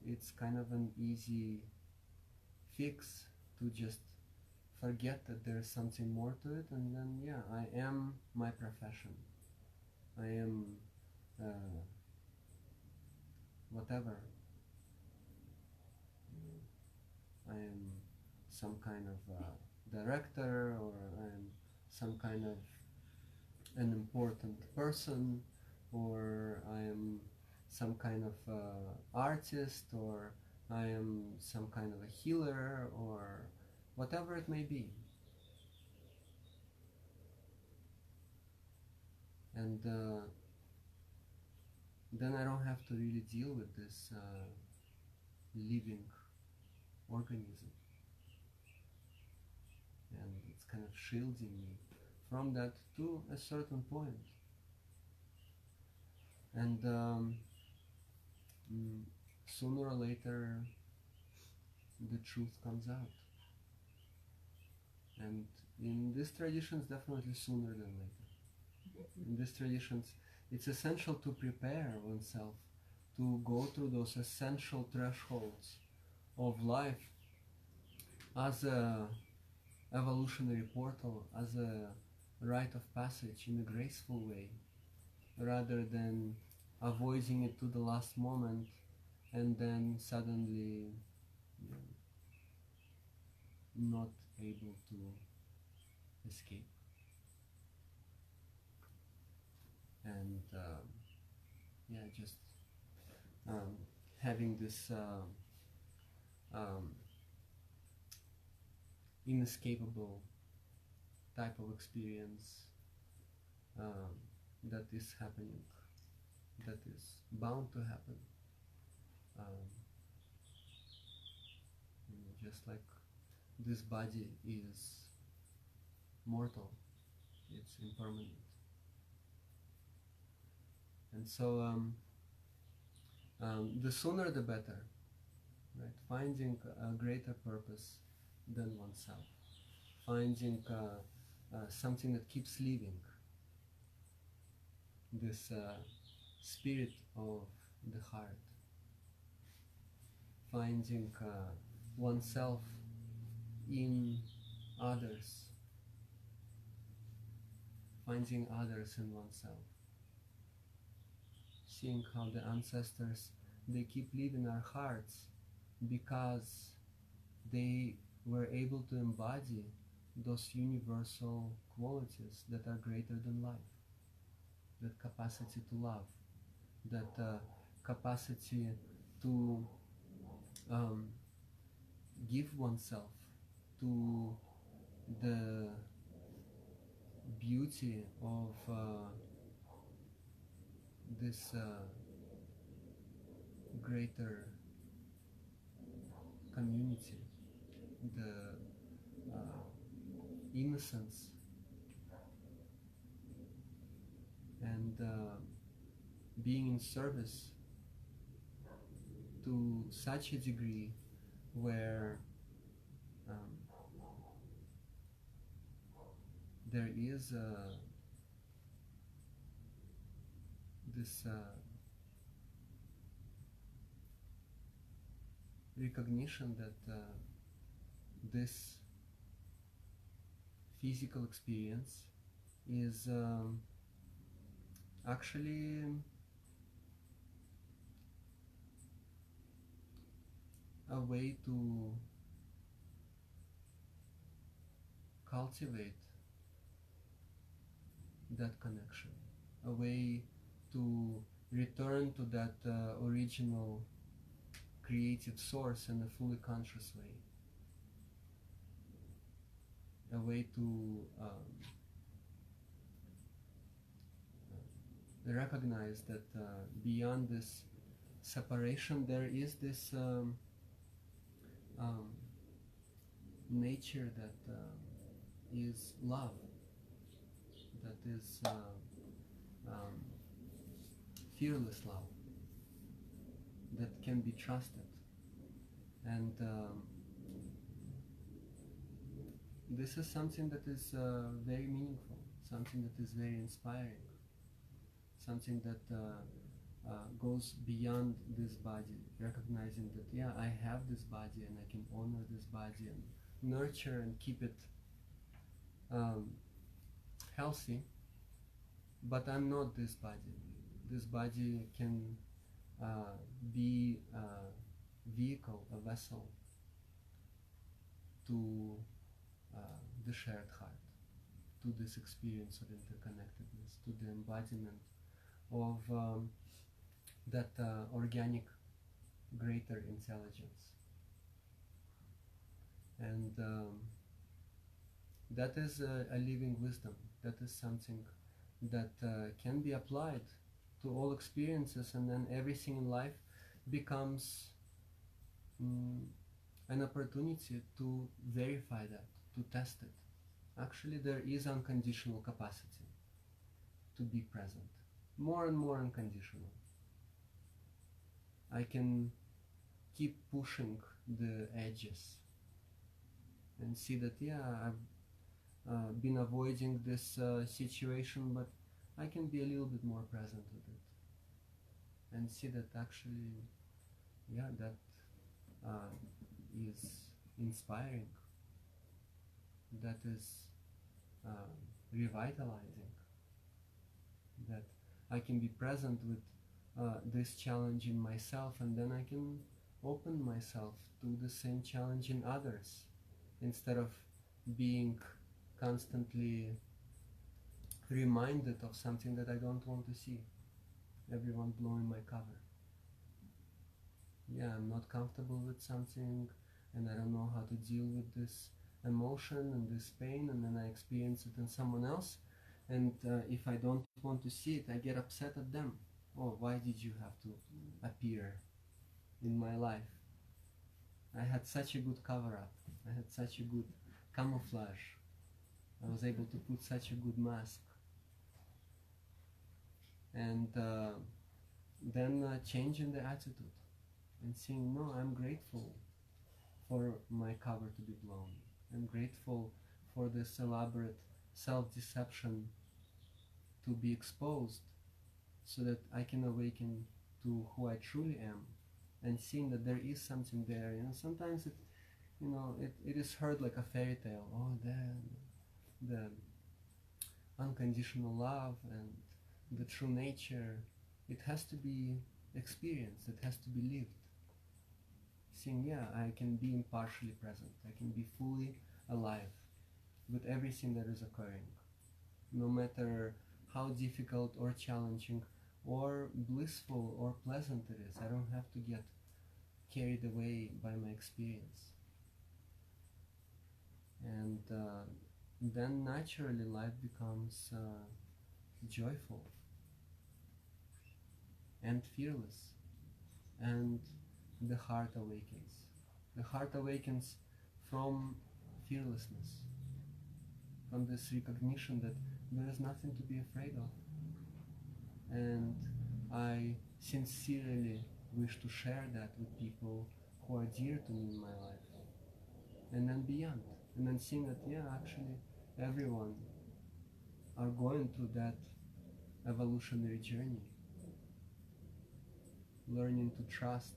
[SPEAKER 1] it's kind of an easy fix to just forget that there's something more to it, and then yeah, I am my profession. I am whatever. I am some kind of director, or I am some kind of an important person, or I am some kind of artist, or I am some kind of a healer, or whatever it may be. And then I don't have to really deal with this living organism, and it's kind of shielding me from that to a certain point. And sooner or later the truth comes out, and in these traditions definitely sooner than later. In these traditions it's essential to prepare oneself to go through those essential thresholds of life as a evolutionary portal, as a rite of passage in a graceful way, rather than avoiding it to the last moment and then suddenly not able to escape. And yeah, just having this inescapable type of experience that is happening, that is bound to happen. Just like this body is mortal, it's impermanent. And so the sooner the better, right? Finding a greater purpose than oneself, finding something that keeps living, this spirit of the heart, finding oneself in others, finding others in oneself, seeing how the ancestors, they keep living our hearts because they were able to embody those universal qualities that are greater than life, that capacity to love, that capacity to give oneself to the beauty of this greater community, the innocence and being in service to such a degree where there is this recognition that this physical experience is actually a way to cultivate that connection, a way to return to that original creative source in a fully conscious way, a way to recognize that beyond this separation there is this nature that is love, that is fearless love, that can be trusted. And this is something that is very meaningful, something that is very inspiring, something that goes beyond this body, recognizing that, yeah, I have this body and I can honor this body and nurture and keep it healthy, but I'm not this body. This body can be a vehicle, a vessel to the shared heart, to this experience of interconnectedness, to the embodiment of that organic greater intelligence. And that is a living wisdom. That is something that can be applied to all experiences, and then everything in life becomes an opportunity to verify that, to test it. Actually, there is unconditional capacity to be present, more and more unconditional. I can keep pushing the edges and see that, yeah, I've been avoiding this situation, but I can be a little bit more present with it and see that actually, yeah, that is inspiring, that is revitalizing, that I can be present with this challenge in myself, and then I can open myself to the same challenge in others, instead of being constantly reminded of something that I don't want to see. Everyone blowing my cover. Yeah, I'm not comfortable with something and I don't know how to deal with this, emotion and this pain, and then I experience it in someone else. And if I don't want to see it, I get upset at them. Oh, why did you have to appear in my life? I had such a good cover-up. I had such a good camouflage. I was able to put such a good mask. And then changing the attitude and saying, no, I'm grateful for my cover to be blown. I'm grateful for this elaborate self-deception to be exposed so that I can awaken to who I truly am, and seeing that there is something there. Sometimes it is heard like a fairy tale. Oh, the unconditional love and the true nature. It has to be experienced. It has to be lived. Seeing, yeah, I can be impartially present. I can be fully alive with everything that is occurring, no matter how difficult or challenging or blissful or pleasant it is. I don't have to get carried away by my experience. And then naturally life becomes joyful and fearless, and the heart awakens. The heart awakens from fearlessness, from this recognition that there is nothing to be afraid of. And I sincerely wish to share that with people who are dear to me in my life, and then beyond. And then seeing that, yeah, actually everyone are going through that evolutionary journey, learning to trust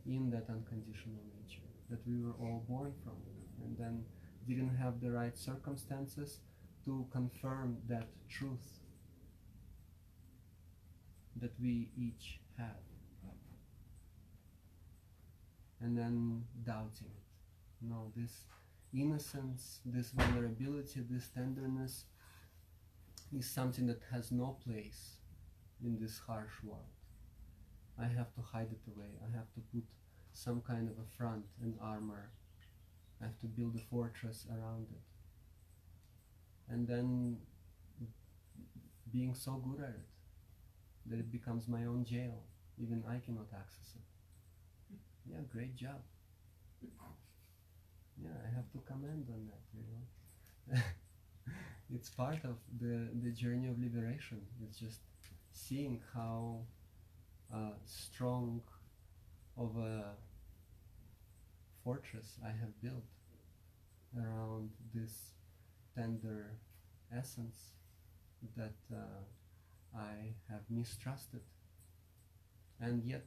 [SPEAKER 1] in that unconditional nature that we were all born from, and then didn't have the right circumstances to confirm that truth that we each have, and then doubting it. No, this innocence, this vulnerability, this tenderness is something that has no place in this harsh world. I have to hide it away. I have to put some kind of a front and armor. I have to build a fortress around it. And then being so good at it that it becomes my own jail. Even I cannot access it. Yeah, great job. Yeah, I have to comment on that, It's part of the journey of liberation. It's just seeing how strong of a fortress I have built around this tender essence that I have mistrusted and yet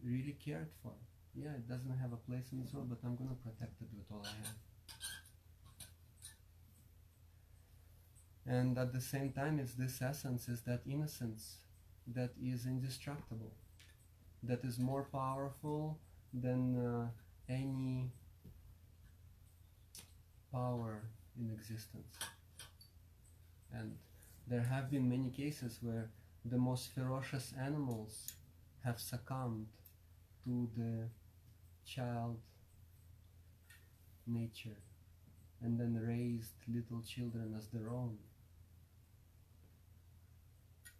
[SPEAKER 1] really cared for. Yeah, it doesn't have a place in this world, but I'm gonna protect it with all I have. And at the same time, it's this essence, is that innocence that is indestructible, that is more powerful than any power in existence. And there have been many cases where the most ferocious animals have succumbed to the child nature and then raised little children as their own.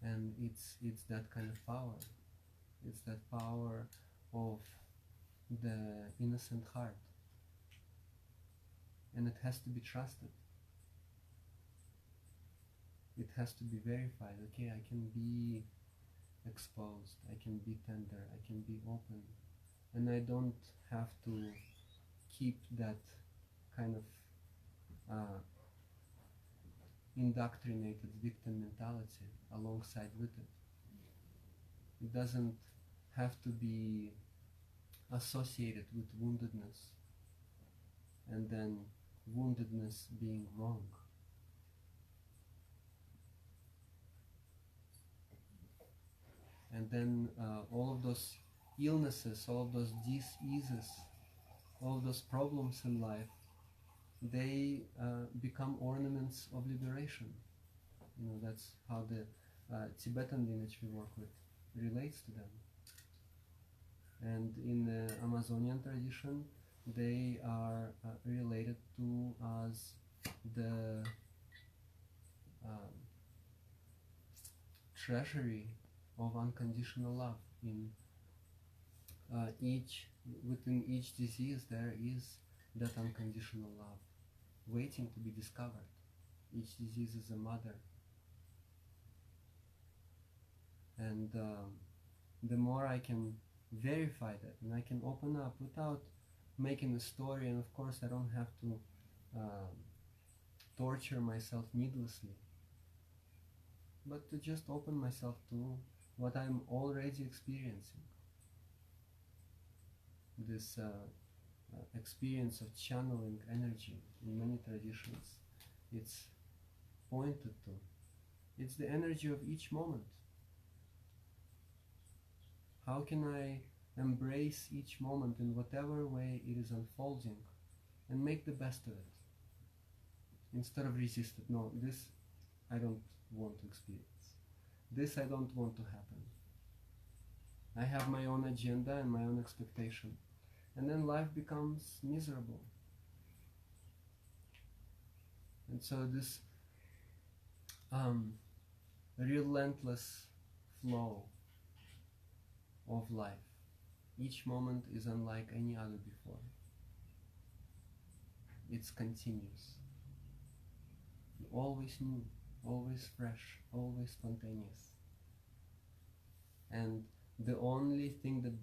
[SPEAKER 1] And it's that kind of power. It's that power of the innocent heart. And it has to be trusted. It has to be verified. Okay, I can be exposed, I can be tender, I can be open. And I don't have to keep that kind of indoctrinated victim mentality alongside with it. It doesn't have to be associated with woundedness, and then woundedness being wrong. And then all of those illnesses, all of those diseases, all of those problems in life, they become ornaments of liberation. That's how the Tibetan lineage we work with relates to them. And in the Amazonian tradition, they are related to treasury of unconditional love. In within each disease there is that unconditional love waiting to be discovered. Each disease is a mother. And the more I can verify that, and I can open up without making a story, and of course I don't have to torture myself needlessly, but to just open myself to what I'm already experiencing. This experience of channeling energy in many traditions, it's pointed to. It's the energy of each moment. How can I embrace each moment in whatever way it is unfolding and make the best of it? Instead of resist it. No, this I don't want to experience. This I don't want to happen. I have my own agenda and my own expectation. And then life becomes miserable. And so this relentless flow of life, each moment is unlike any other before. It's continuous, always new, always fresh, always spontaneous. And the only thing that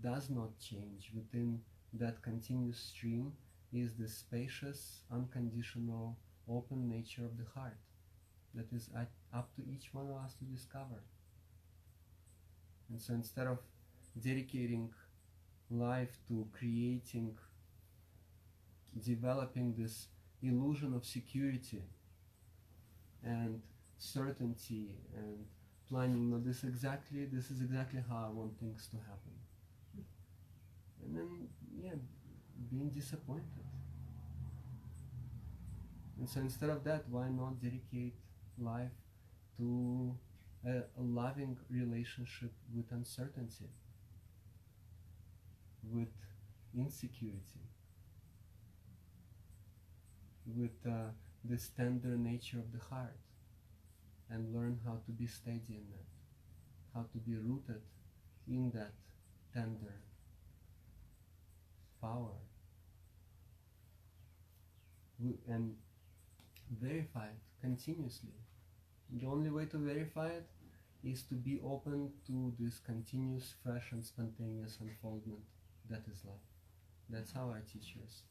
[SPEAKER 1] does not change within that continuous stream is the spacious, unconditional, open nature of the heart that is up to each one of us to discover. And so instead of dedicating life to creating, developing this illusion of security and certainty and planning, no, this is exactly how I want things to happen. And then, being disappointed. And so instead of that, why not dedicate life to a loving relationship with uncertainty, with insecurity, with this tender nature of the heart, and learn how to be steady in that, how to be rooted in that tender power, and verify it continuously. The only way to verify it is to be open to this continuous, fresh and spontaneous unfoldment that is life. That's how our teachers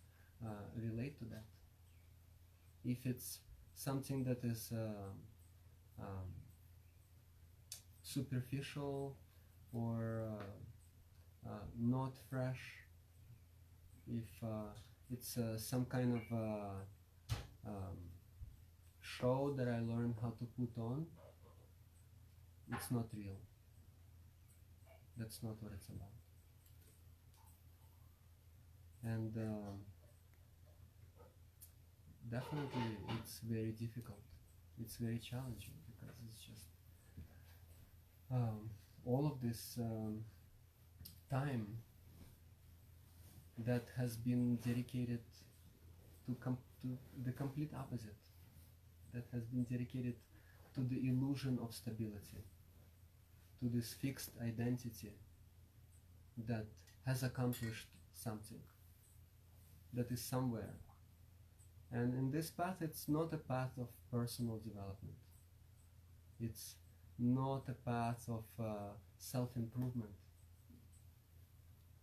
[SPEAKER 1] relate to that. If it's something that is superficial or not fresh, if it's some kind of show that I learned how to put on, it's not real. That's not what it's about. And definitely it's very difficult. It's very challenging because it's just all of this time that has been dedicated to the complete opposite, that has been dedicated to the illusion of stability, to this fixed identity that has accomplished something, that is somewhere. And in this path, it's not a path of personal development. It's not a path of self-improvement.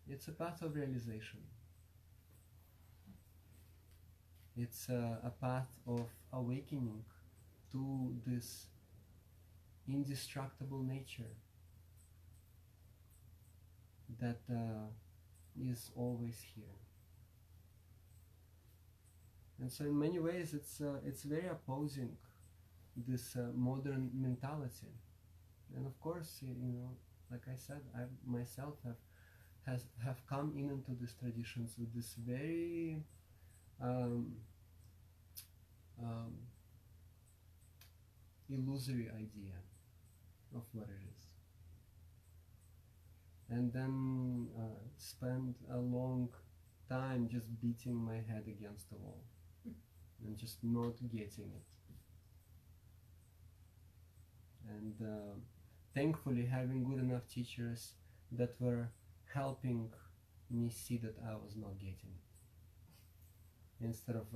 [SPEAKER 1] It's a path of realization. It's a path of awakening to this indestructible nature that is always here. And so in many ways it's very opposing this modern mentality. And of course, like I said, I myself have come into these traditions with this very illusory idea of what it is, and then spend a long time just beating my head against the wall and just not getting it. and thankfully having good enough teachers that were helping me see that I was not getting it, instead of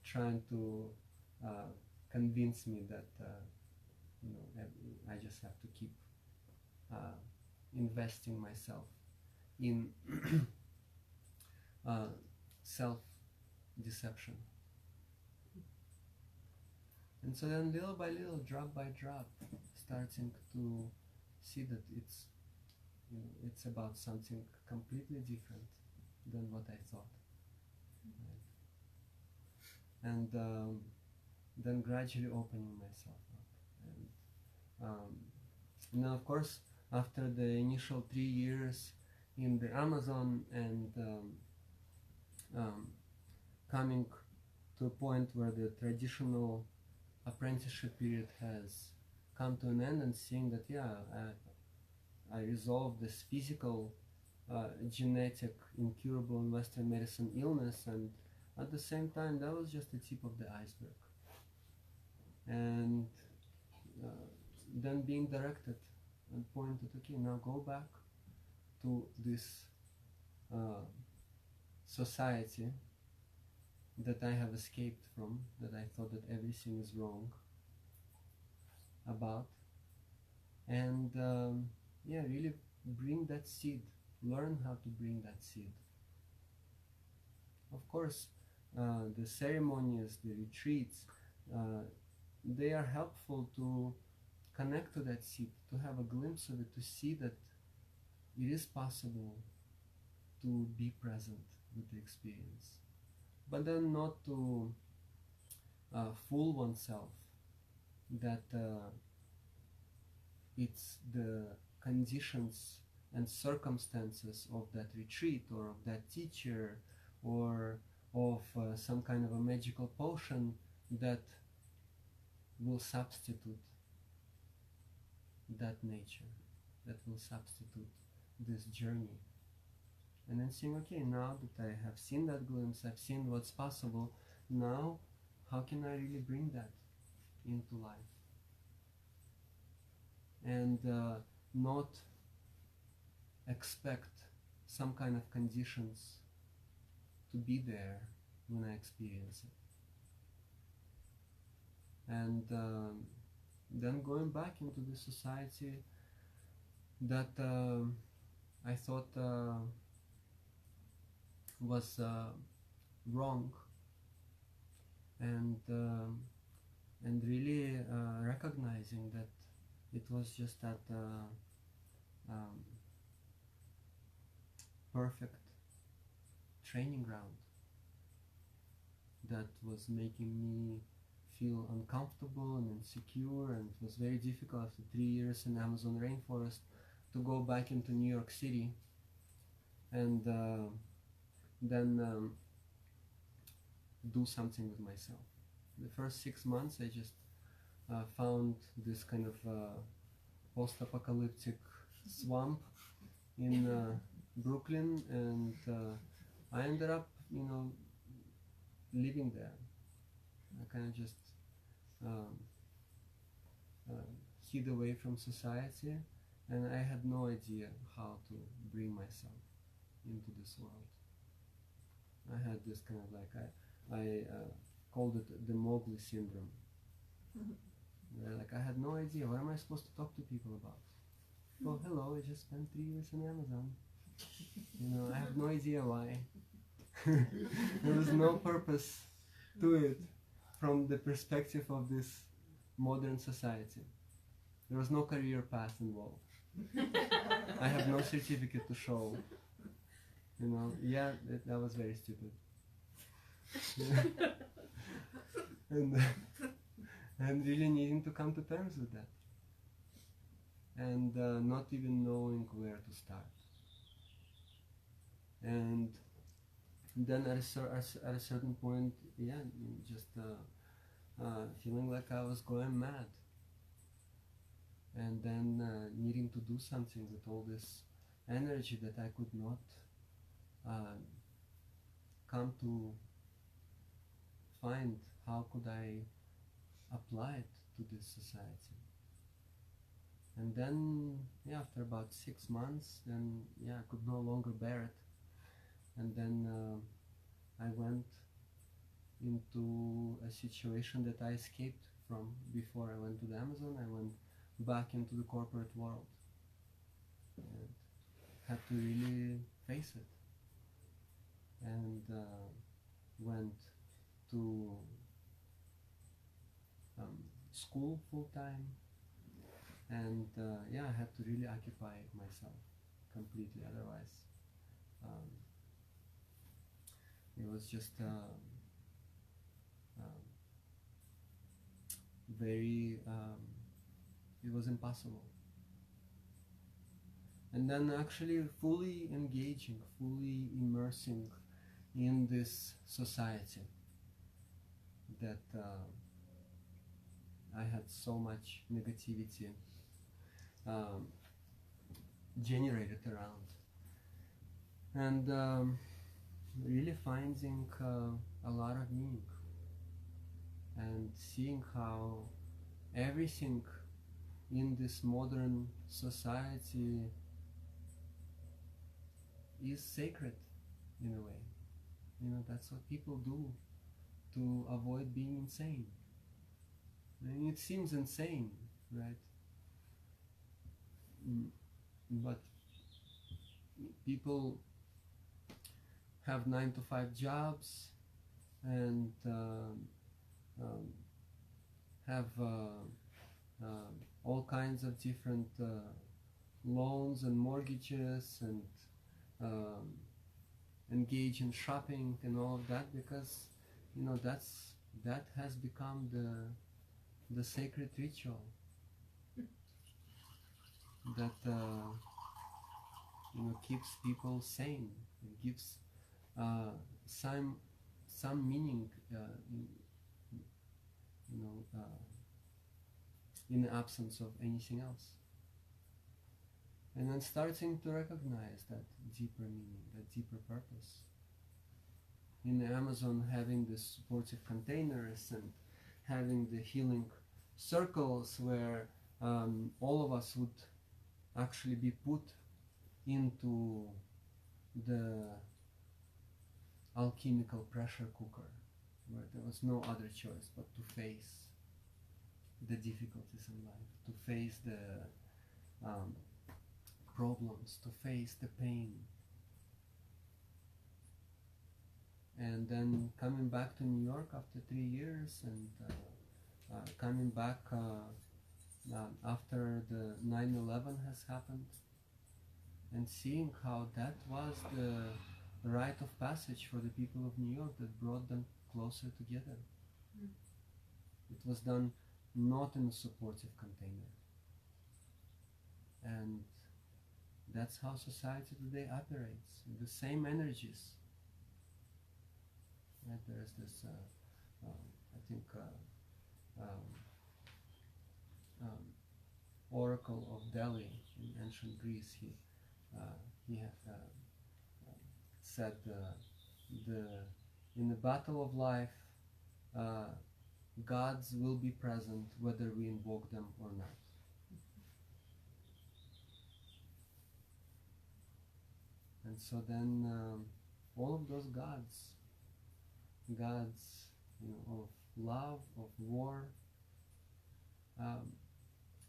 [SPEAKER 1] trying to convince me that I just have to keep investing myself in self-deception. And so then little by little, drop by drop, starting to see that it's about something completely different than what I thought. Right? And then gradually opening myself up. And then of course, after the initial 3 years in the Amazon and coming to a point where the traditional apprenticeship period has come to an end, and seeing that I resolved this physical genetic incurable in Western medicine illness, and at the same time that was just the tip of the iceberg. And then being directed and pointed, okay, now go back to this society that I have escaped from, that I thought that everything is wrong about, and really bring that seed, learn how to bring that seed. Of course, the ceremonies, the retreats, they are helpful to connect to that seed, to have a glimpse of it, to see that it is possible to be present with the experience, but then not to fool oneself that it's the conditions and circumstances of that retreat or of that teacher or of some kind of a magical potion that will substitute that nature, that will substitute this journey. And then saying, okay, now that I have seen that glimpse, I've seen what's possible, now how can I really bring that into life? And not expect some kind of conditions to be there when I experience it. And then going back into the society that I thought was wrong, and really recognizing that it was just that perfect training ground that was making me feel uncomfortable and insecure, and it was very difficult after 3 years in the Amazon rainforest to go back into New York City and then do something with myself. The first 6 months I just found this kind of post-apocalyptic swamp in Brooklyn, and I ended up, living there. I kind of just hid away from society, and I had no idea how to bring myself into this world. I had this kind of I called it the Mowgli syndrome. I had no idea, what am I supposed to talk to people about? Oh, hello, I just spent 3 years in Amazon. I have no idea why. There was no purpose to it from the perspective of this modern society. There was no career path involved. I have no certificate to show. That was very stupid. And really needing to come to terms with that, and not even knowing where to start. And then at a certain point, just feeling like I was going mad, and then needing to do something with all this energy that I could not come to find how could I apply it to this society. And then, yeah, after about 6 months, then I could no longer bear it. And then I went into a situation that I escaped from before I went to the Amazon. I went back into the corporate world and had to really face it. And went to school full time, and I had to really occupy myself completely. Otherwise, it was just very. It was impossible. And then actually fully engaging, fully immersing in this society that I had so much negativity generated around, and really finding a lot of meaning and seeing how everything in this modern society is sacred in a way. You know, that's what people do to avoid being insane. I mean, it seems insane, right? But people have 9-to-5 jobs and have all kinds of different loans and mortgages, and engage in shopping and all of that, because that has become the sacred ritual that keeps people sane. It gives some meaning in the absence of anything else. And then starting to recognize that deeper meaning, that deeper purpose. In the Amazon, having the supportive containers and having the healing circles where all of us would actually be put into the alchemical pressure cooker, where there was no other choice but to face the difficulties in life, to face the problems, to face the pain. And then coming back to New York after 3 years, and coming back after the 9/11 has happened, and seeing how that was the rite of passage for the people of New York that brought them closer together. It was done not in a supportive container. And that's how society today operates, the same energies. Right? There's this, I think, oracle of Delhi in ancient Greece. He had said in the battle of life, gods will be present whether we invoke them or not. And so then all of those gods of love, of war,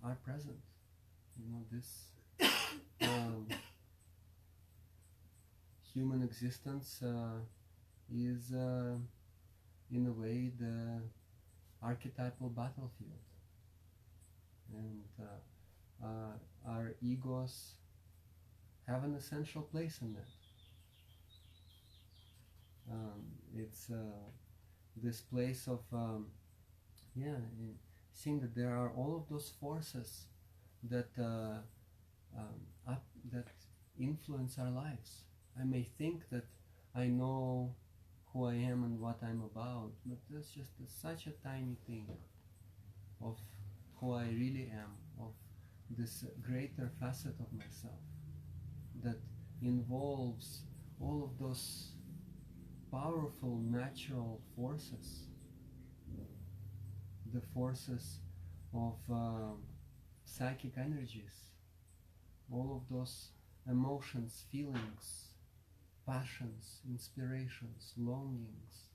[SPEAKER 1] are present. This human existence is in a way the archetypal battlefield, and our egos have an essential place in that. It's this place of seeing that there are all of those forces that that influence our lives. I may think that I know who I am and what I'm about, but that's just such a tiny thing of who I really am, of this greater facet of myself that involves all of those powerful natural forces, the forces of psychic energies, all of those emotions, feelings, passions, inspirations, longings.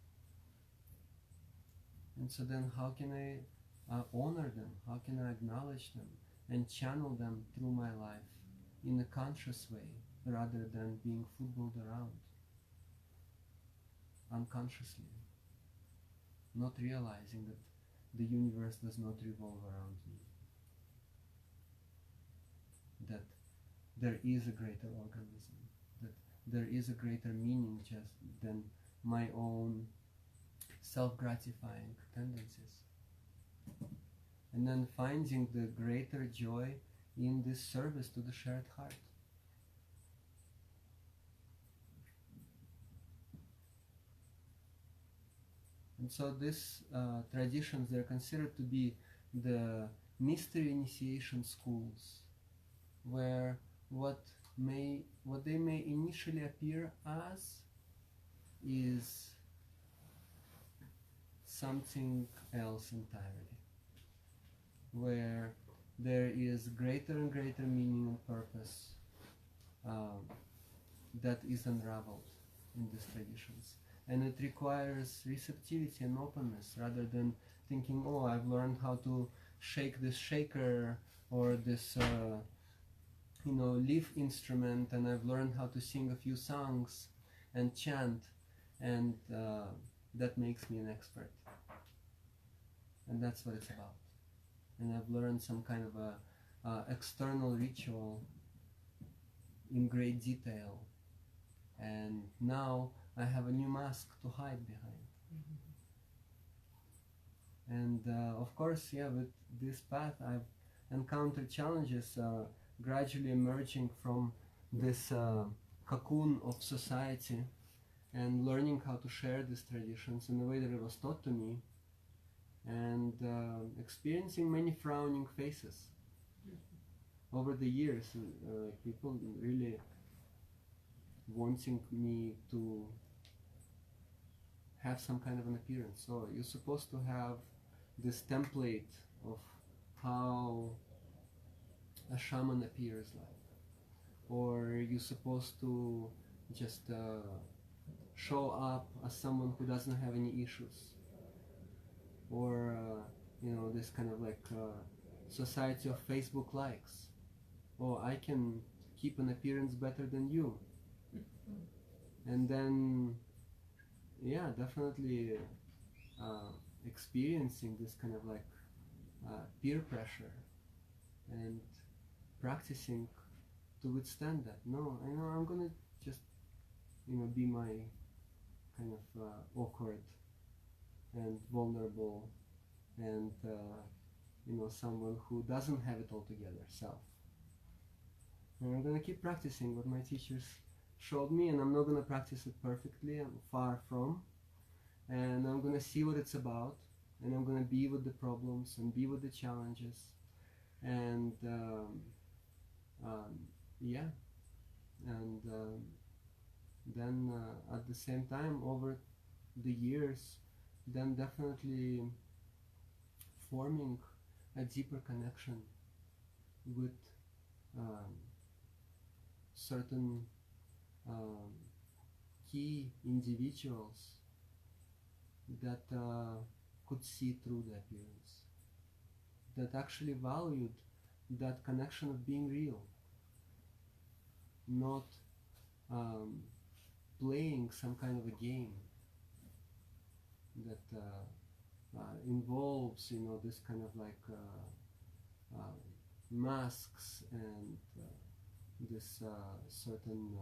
[SPEAKER 1] And so then how can I honor them? How can I acknowledge them and channel them through my life in a conscious way rather than being footballed around unconsciously, not realizing that the universe does not revolve around me, that there is a greater organism, that there is a greater meaning just than my own self-gratifying tendencies. And then finding the greater joy in this service to the shared heart. And so these traditions, they're considered to be the mystery initiation schools, where what they may initially appear as is something else entirely, where there is greater and greater meaning and purpose that is unraveled in these traditions. And it requires receptivity and openness rather than thinking, oh, I've learned how to shake this shaker or this leaf instrument, and I've learned how to sing a few songs and chant, and that makes me an expert. And that's what it's about. And I've learned some kind of a external ritual in great detail, and now I have a new mask to hide behind. And of course, with this path I've encountered challenges gradually emerging from this cocoon of society and learning how to share these traditions in the way that it was taught to me, and experiencing many frowning faces over the years, people really wanting me to have some kind of an appearance. So you're supposed to have this template of how a shaman appears like, or you're supposed to just show up as someone who doesn't have any issues, or this kind of like society of Facebook likes. Oh, I can keep an appearance better than you. And then definitely experiencing this kind of like peer pressure and practicing to withstand that. No, I know I'm gonna just be my kind of awkward and vulnerable and someone who doesn't have it all together self. And I'm gonna keep practicing what my teachers showed me, and I'm not gonna practice it perfectly, I'm far from, and I'm gonna see what it's about, and I'm gonna be with the problems and be with the challenges, and then at the same time, over the years, then definitely forming a deeper connection with certain key individuals that could see through the appearance, that actually valued that connection of being real, not playing some kind of a game that involves this kind of like masks and this certain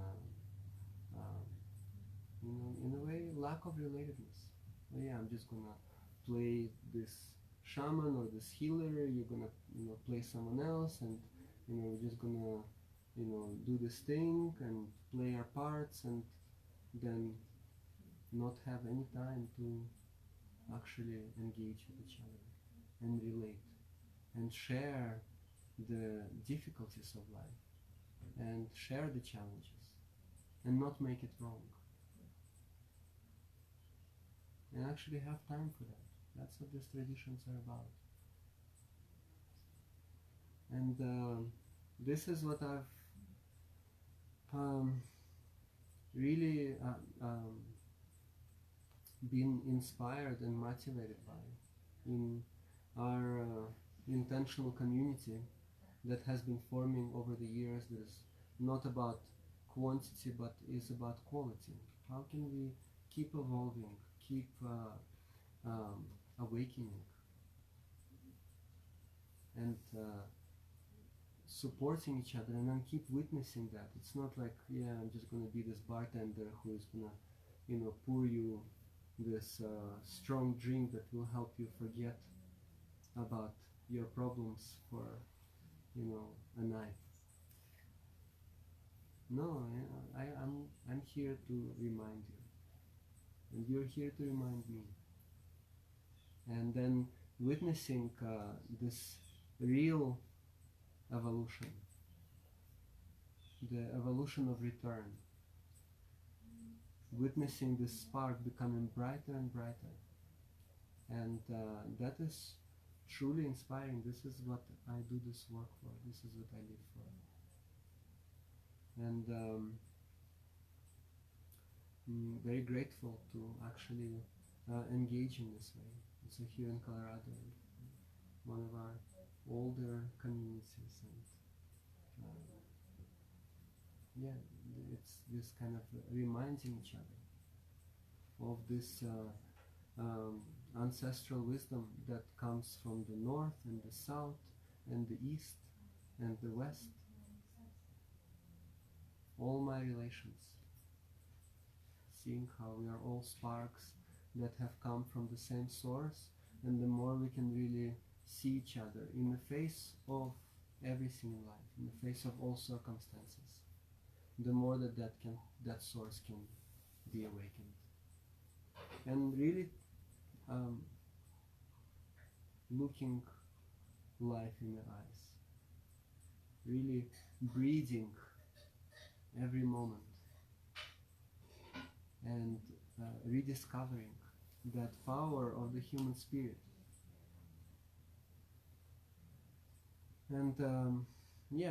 [SPEAKER 1] in a way lack of relatedness. I'm just gonna play this shaman or this healer, you're gonna play someone else, and we're just gonna do this thing and play our parts, and then not have any time to actually engage with each other and relate and share the difficulties of life and share the challenges and not make it wrong, and actually have time for that. That's what these traditions are about. And this is what I've really been inspired and motivated by in our intentional community that has been forming over the years, that is not about quantity but is about quality. How can we keep evolving, keep awakening, and supporting each other, and then keep witnessing that? It's not like, yeah, I'm just going to be this bartender who is going to, pour you this strong drink that will help you forget about your problems for, a night. No, I'm here to remind you, and you're here to remind me. And then witnessing this real evolution, the evolution of return, witnessing this spark becoming brighter and brighter, and that is truly inspiring. This is what I do this work for. This is what I live for. And I'm very grateful to actually engage in this way. So here in Colorado, one of our older communities, and it's this kind of reminding each other of this ancestral wisdom that comes from the north and the south and the east and the west. All my relations, seeing how we are all sparks that have come from the same source, and the more we can really see each other in the face of everything in life, in the face of all circumstances, the more that source can be awakened. And really looking life in the eyes, really breathing every moment, and rediscovering that power of the human spirit. And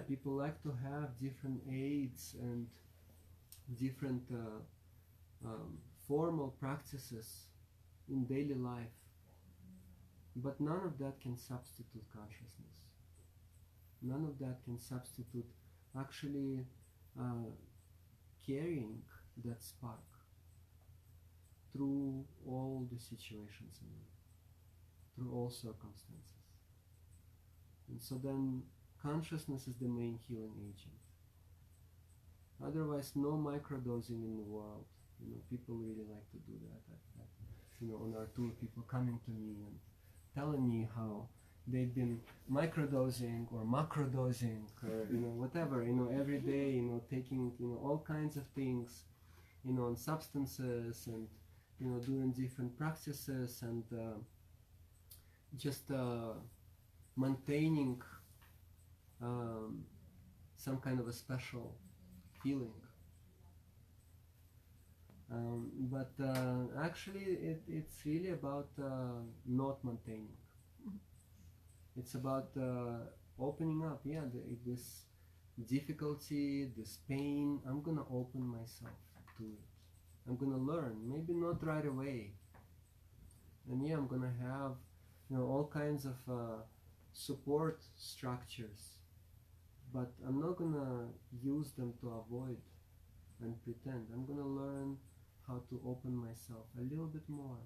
[SPEAKER 1] people like to have different aids and different formal practices in daily life, but none of that can substitute consciousness. None of that can substitute actually carrying that spark through all the situations in life, through all circumstances. And so then consciousness is the main healing agent. Otherwise, no microdosing in the world. People really like to do that. On our tour, people coming to me and telling me how they've been microdosing or macrodosing or whatever, every day, taking all kinds of things, on substances, and doing different practices, and just maintaining some kind of a special feeling. But actually it's really about not maintaining. It's about opening up. This difficulty, this pain, I'm gonna open myself to it. I'm gonna learn, maybe not right away. And I'm gonna have all kinds of support structures, but I'm not gonna use them to avoid and pretend. I'm gonna learn how to open myself a little bit more,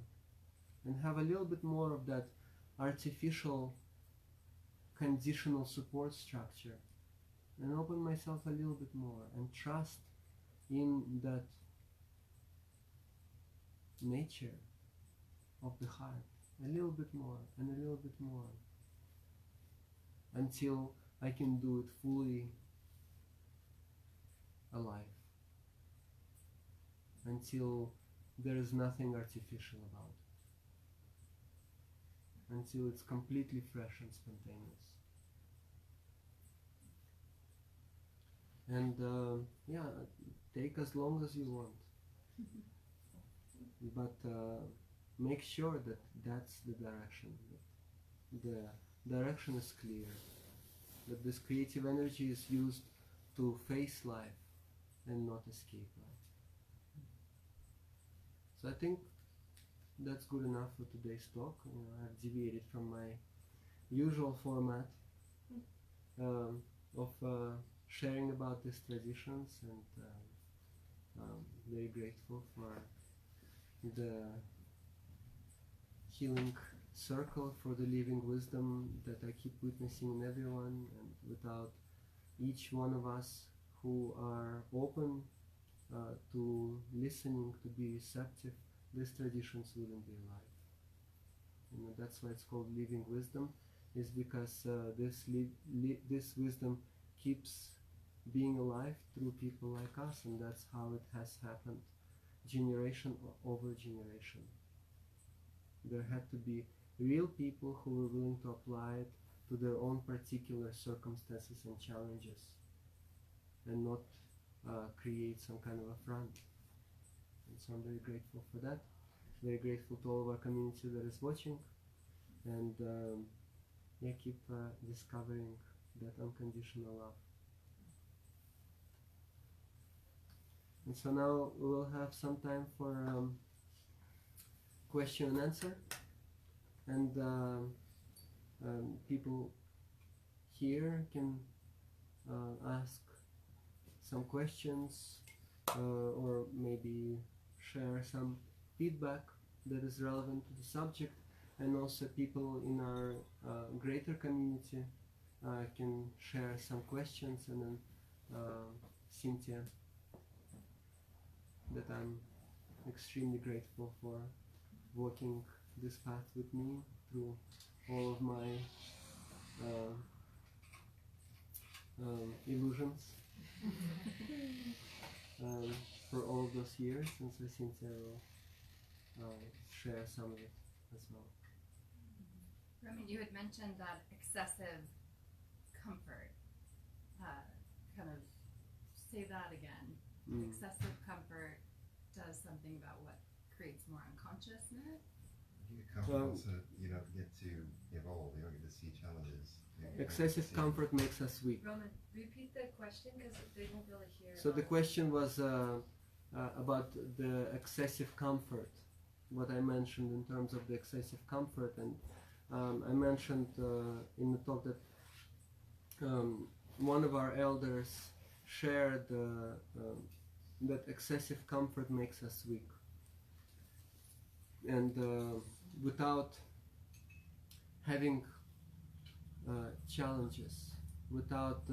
[SPEAKER 1] and have a little bit more of that artificial conditional support structure, and open myself a little bit more, and trust in that nature of the heart a little bit more and a little bit more, until I can do it fully alive, until there is nothing artificial about it, until it's completely fresh and spontaneous. And take as long as you want, but make sure that that's the direction, that the direction is clear, that this creative energy is used to face life and not escape life. So I think that's good enough for today's talk. I've deviated from my usual format of sharing about these traditions, and very grateful for the healing circle, for the living wisdom that I keep witnessing in everyone, and without each one of us who are open to listening, to be receptive, these traditions wouldn't be alive. That's why it's called living wisdom, is because this wisdom keeps being alive through people like us, and that's how it has happened generation over generation. There had to be real people who were willing to apply it to their own particular circumstances and challenges, and not create some kind of a front. And so I'm very grateful for that. Very grateful to all of our community that is watching, and keep discovering that unconditional love. And so now we will have some time for question and answer, and people here can ask some questions or maybe share some feedback that is relevant to the subject, and also people in our greater community can share some questions, and then Cynthia, that I'm extremely grateful for walking this path with me through all of my illusions for all of those years, and so Cynthia will share some of it as well.
[SPEAKER 2] Roman, you had mentioned that excessive comfort. Kind of say that again. Excessive comfort does something about what creates more unconsciousness.
[SPEAKER 3] You get comfortable, so you don't get to evolve. You don't get to see challenges.
[SPEAKER 1] Excessive comfort makes us weak.
[SPEAKER 4] Roman, repeat the question because they won't really hear.
[SPEAKER 1] So the question was about the excessive comfort, what I mentioned in terms of the excessive comfort, and I mentioned in the talk that one of our elders shared that excessive comfort makes us weak, and without having challenges, without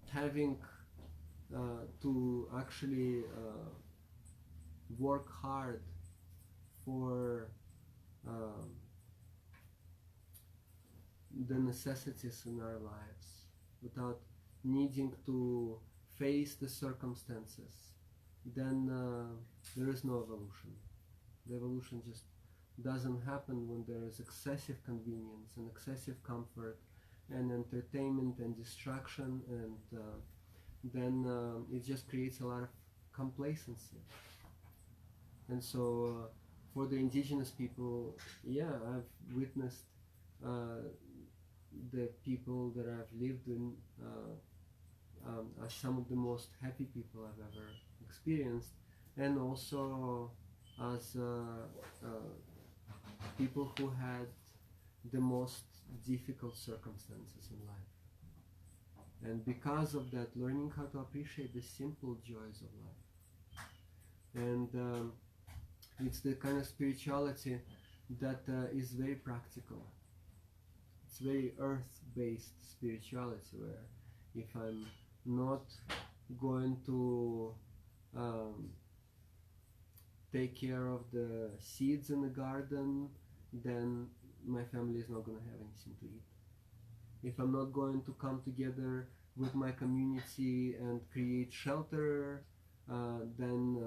[SPEAKER 1] having to actually work hard for the necessities in our lives, without needing to face the circumstances, then there is no evolution. The evolution just doesn't happen when there is excessive convenience and excessive comfort and entertainment and distraction, and then it just creates a lot of complacency. And so for the indigenous people, I've witnessed the people that I've lived in as some of the most happy people I've ever experienced, and also as people who had the most difficult circumstances in life. And because of that, learning how to appreciate the simple joys of life. And it's the kind of spirituality that is very practical. It's very earth-based spirituality, where if I'm not going to take care of the seeds in the garden, then my family is not going to have anything to eat. If I'm not going to come together with my community and create shelter, then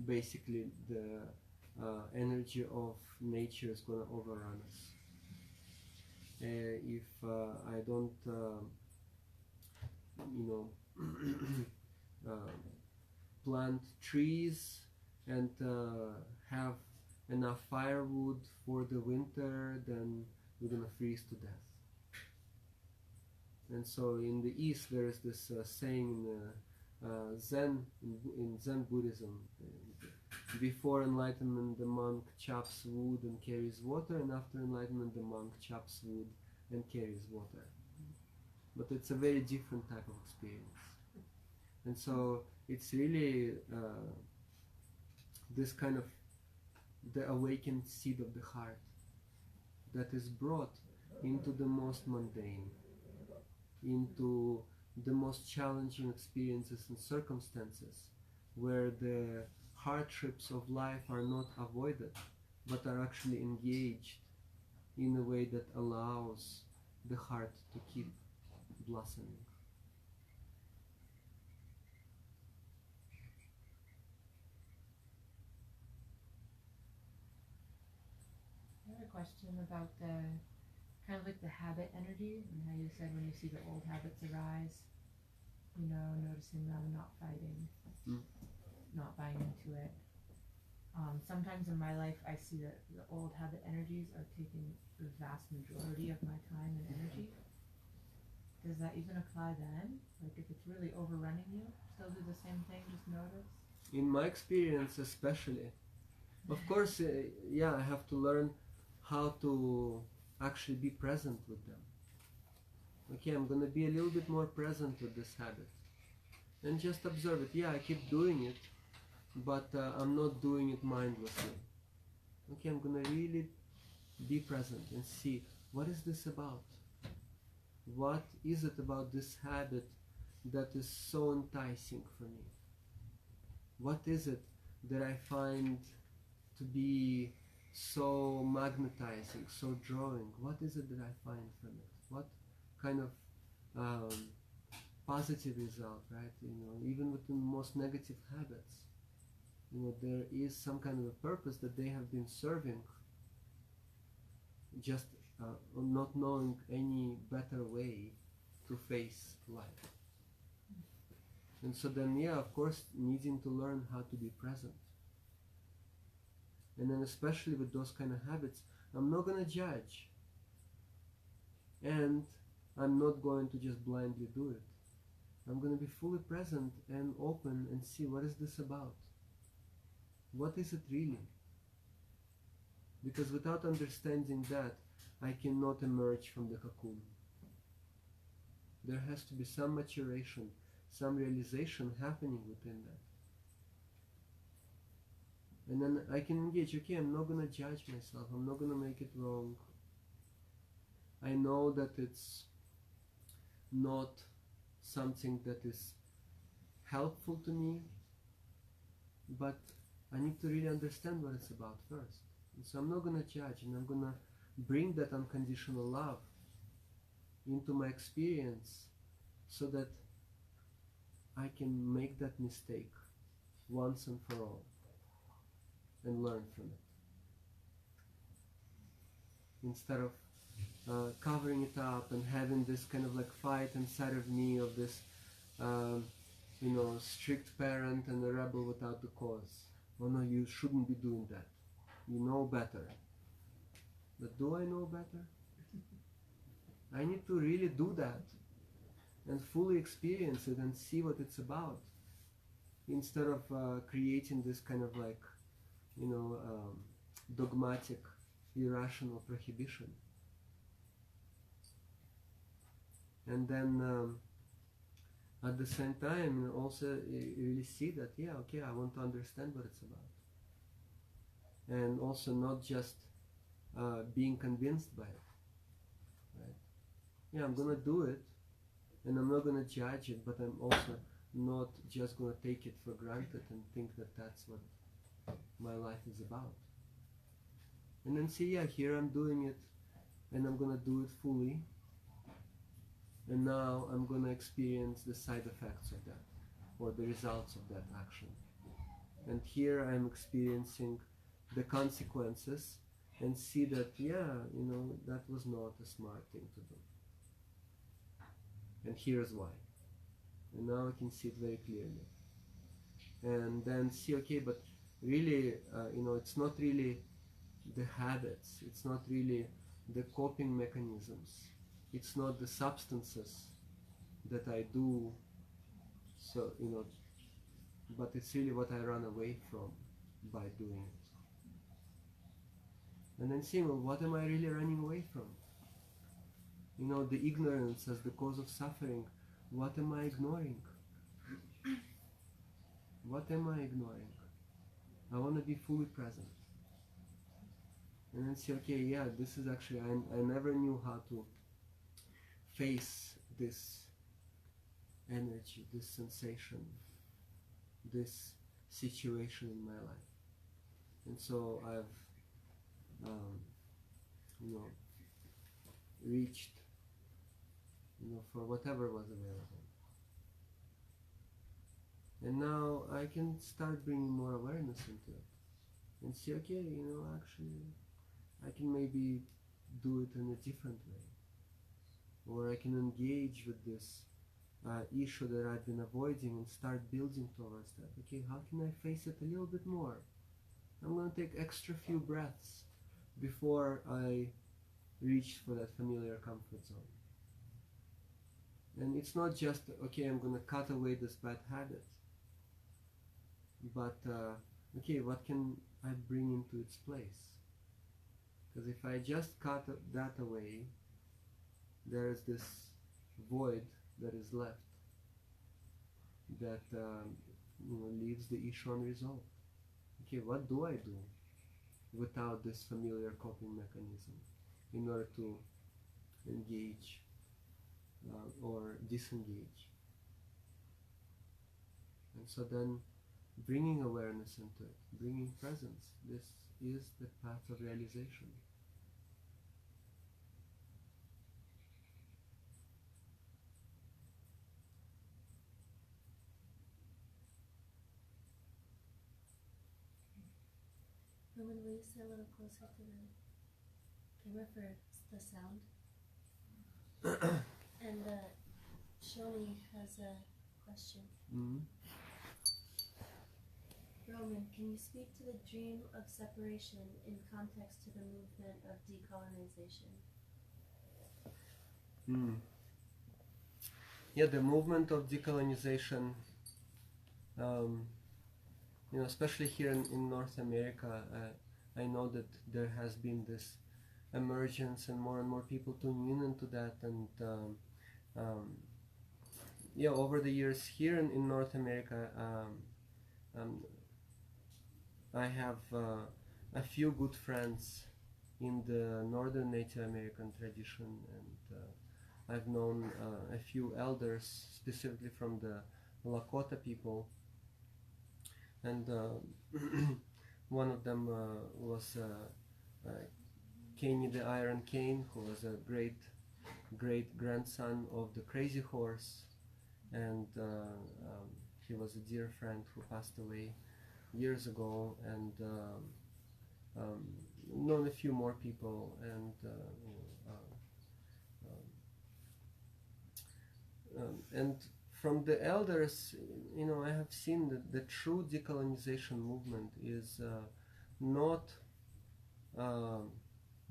[SPEAKER 1] basically the energy of nature is going to overrun us. If I don't, plant trees and have enough firewood for the winter, then we're going to freeze to death. And so in the East there is this saying in Zen, in Zen Buddhism, before enlightenment the monk chops wood and carries water, and after enlightenment the monk chops wood and carries water. But it's a very different type of experience. And so it's really this kind of the awakened seed of the heart that is brought into the most mundane, into the most challenging experiences and circumstances, where the hardships of life are not avoided, but are actually engaged in a way that allows the heart to keep blossoming.
[SPEAKER 5] I have a question about the kind of like the habit energy, and how you said when you see the old habits arise, you know, noticing them, not fighting, not buying into it. Sometimes in my life I see that the old habit energies are taking the vast majority of my time and energy. Does that even apply then? Like if it's really overrunning you, still do the same thing, just notice?
[SPEAKER 1] In my experience especially. Of course, yeah, I have to learn how to actually be present with them. Okay, I'm going to be a little bit more present with this habit. And just observe it. Yeah, I keep doing it, but I'm not doing it mindlessly. Okay, I'm going to really be present and see, what is this about? What is it about this habit that is so enticing for me? What is it that I find to be so magnetizing, so drawing? What is it that I find from it? What kind of positive result, right? You know, even within the most negative habits, you know, there is some kind of a purpose that they have been serving, just not knowing any better way to face life. And so then, yeah, of course, needing to learn how to be present. And then especially with those kind of habits, I'm not going to judge. And I'm not going to just blindly do it. I'm going to be fully present and open and see, what is this about? What is it really? Because without understanding that, I cannot emerge from the cocoon. There has to be some maturation, some realization happening within that. And then I can engage. Okay, I'm not going to judge myself. I'm not going to make it wrong. I know that it's not something that is helpful to me, but I need to really understand what it's about first. And so I'm not going to judge, and I'm going to bring that unconditional love into my experience so that I can make that mistake once and for all and learn from it. Instead of covering it up and having this kind of like fight inside of me of this strict parent and a rebel without the cause. Oh no, you shouldn't be doing that. You know better. But do I know better? I need to really do that and fully experience it and see what it's about, instead of creating this kind of like, dogmatic, irrational prohibition. And then at the same time, also really see that, yeah, okay, I want to understand what it's about. And also not just being convinced by it, right? Yeah, I'm going to do it, and I'm not going to judge it, but I'm also not just going to take it for granted and think that that's what my life is about. And then see, yeah, here I'm doing it, and I'm going to do it fully, and now I'm going to experience the side effects of that, or the results of that action. And here I'm experiencing the consequences, and see that, yeah, that was not a smart thing to do. And here's why. And now I can see it very clearly. And then see, okay, but really, it's not really the habits, it's not really the coping mechanisms, it's not the substances that I do, so but it's really what I run away from by doing it. And then seeing, well, what am I really running away from? The ignorance as the cause of suffering. What am I ignoring? What am I ignoring? I want to be fully present. And then see, okay, yeah, this is actually, I never knew how to face this energy, this sensation, this situation in my life. And so I've, reached, for whatever was available. And now I can start bringing more awareness into it and see, okay, actually, I can maybe do it in a different way. Or I can engage with this issue that I've been avoiding and start building towards that. Okay, how can I face it a little bit more? I'm going to take extra few breaths before I reach for that familiar comfort zone. And it's not just, okay, I'm going to cut away this bad habit, but okay, what can I bring into its place? Because if I just cut that away, there is this void that is left that leaves the issue unresolved. Okay, what do I do without this familiar coping mechanism in order to engage or disengage? And so then bringing awareness into it, bringing presence, this is the path of realization.
[SPEAKER 6] Roman, will you sit a little closer to the camera for the sound? And Shoni has a question.
[SPEAKER 1] Mm-hmm.
[SPEAKER 6] Roman, can you speak to the dream of separation in context to the movement of decolonization?
[SPEAKER 1] Yeah, the movement of decolonization, especially here in North America, I know that there has been this emergence and more people tuning into that, and over the years here in North America, I have a few good friends in the Northern Native American tradition, and I've known a few elders, specifically from the Lakota people, and one of them was Caney the Iron Cane, who was a great grandson of the Crazy Horse, and he was a dear friend who passed away years ago, and known a few more people, and from the elders, I have seen that the true decolonization movement is not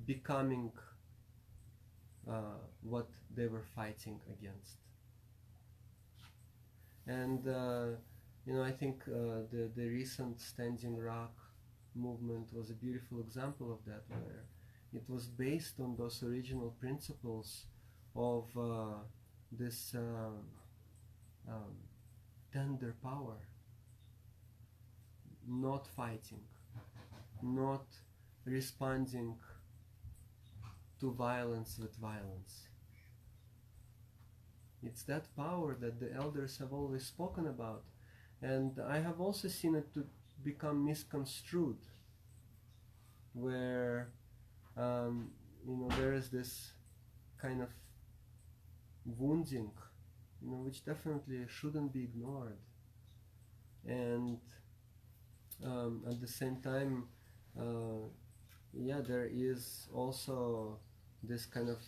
[SPEAKER 1] becoming what they were fighting against. And I think the recent Standing Rock movement was a beautiful example of that, where it was based on those original principles of this tender power, not fighting, not responding to violence with violence. It's that power that the elders have always spoken about, and I have also seen it to become misconstrued, where there is this kind of wounding, which definitely shouldn't be ignored, and at the same time, there is also this kind of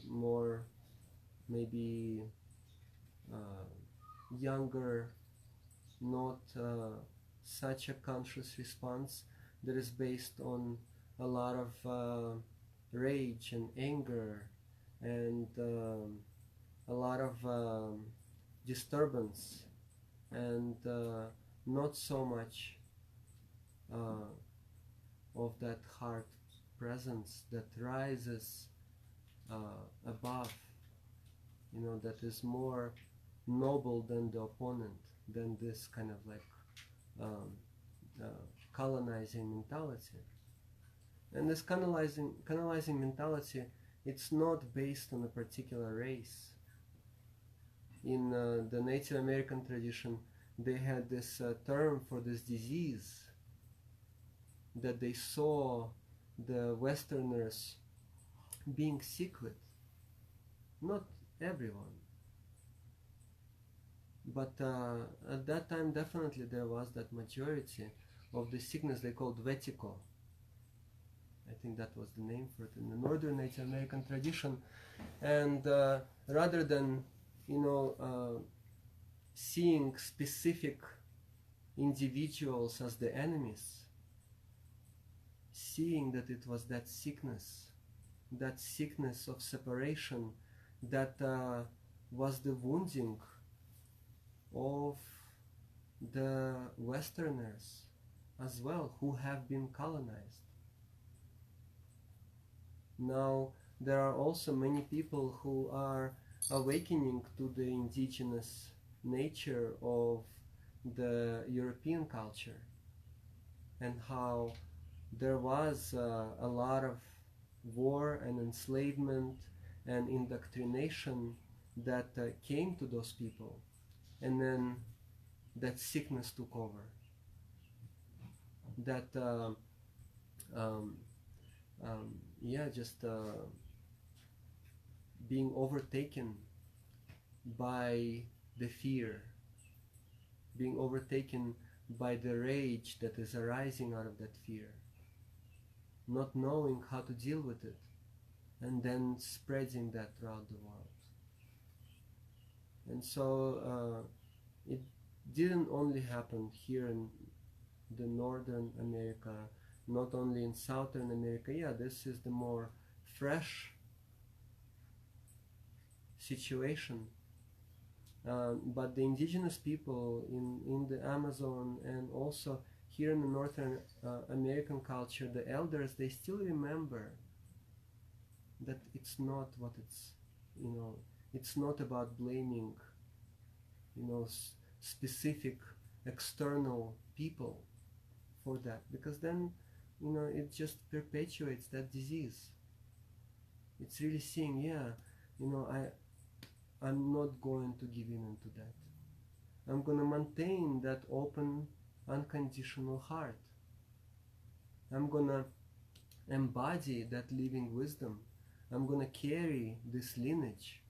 [SPEAKER 1] more maybe younger, not such a conscious response that is based on a lot of rage and anger and a lot of disturbance and not so much of that heart presence that rises above, that is more noble than the opponent, than this kind of like colonizing mentality. And this colonizing mentality, it's not based on a particular race. In the Native American tradition, they had this term for this disease that they saw the Westerners being sick with. Not everyone. But at that time, definitely there was that majority of the sickness they called vetico. I think that was the name for it in the Northern Native American tradition. And rather than, seeing specific individuals as the enemies, seeing that it was that sickness of separation that was the wounding of the Westerners as well, who have been colonized. Now, there are also many people who are awakening to the indigenous nature of the European culture, and how there was a lot of war and enslavement and indoctrination that came to those people, and then that sickness took over. That being overtaken by the fear, being overtaken by the rage that is arising out of that fear, not knowing how to deal with it, and then spreading that throughout the world. And so it didn't only happen here in the Northern America, not only in Southern America. Yeah, this is the more fresh situation. But the indigenous people in the Amazon, and also here in the Northern American culture, the elders, they still remember that it's not what it's, it's not about blaming, specific external people for that, because then, it just perpetuates that disease. It's really seeing, I'm not going to give in into that. I'm going to maintain that open, unconditional heart. I'm going to embody that living wisdom. I'm going to carry this lineage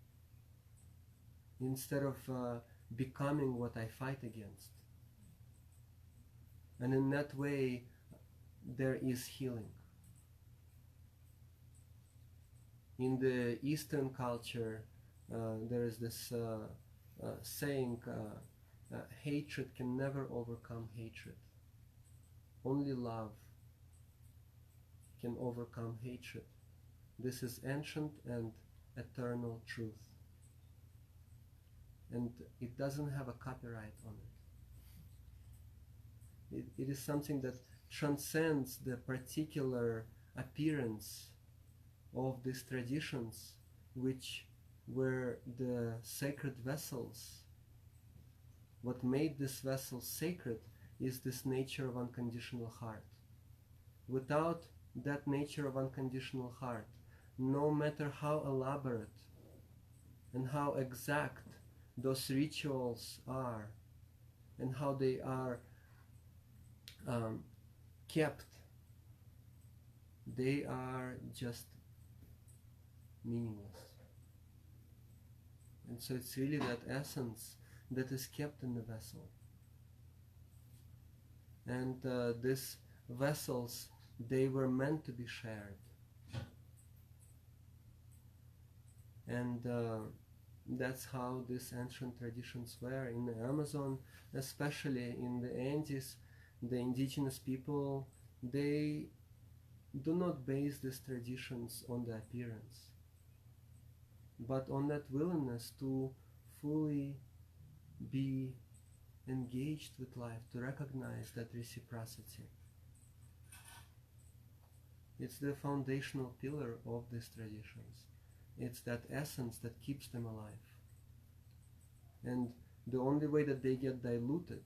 [SPEAKER 1] instead of becoming what I fight against. And in that way, there is healing. In the Eastern culture, there is this saying, hatred can never overcome hatred. Only love can overcome hatred. This is ancient and eternal truth. And it doesn't have a copyright on it. It is something that transcends the particular appearance of these traditions, which were the sacred vessels. What made this vessel sacred is this nature of unconditional heart. Without that nature of unconditional heart, no matter how elaborate and how exact those rituals are, and how they are kept, they are just meaningless. And so it's really that essence that is kept in the vessel. And these vessels, they were meant to be shared. And that's how these ancient traditions were. In the Amazon, especially in the Andes, the indigenous people, they do not base these traditions on the appearance. but on that willingness to fully be engaged with life, to recognize that reciprocity. It's the foundational pillar of these traditions. It's that essence that keeps them alive. And the only way that they get diluted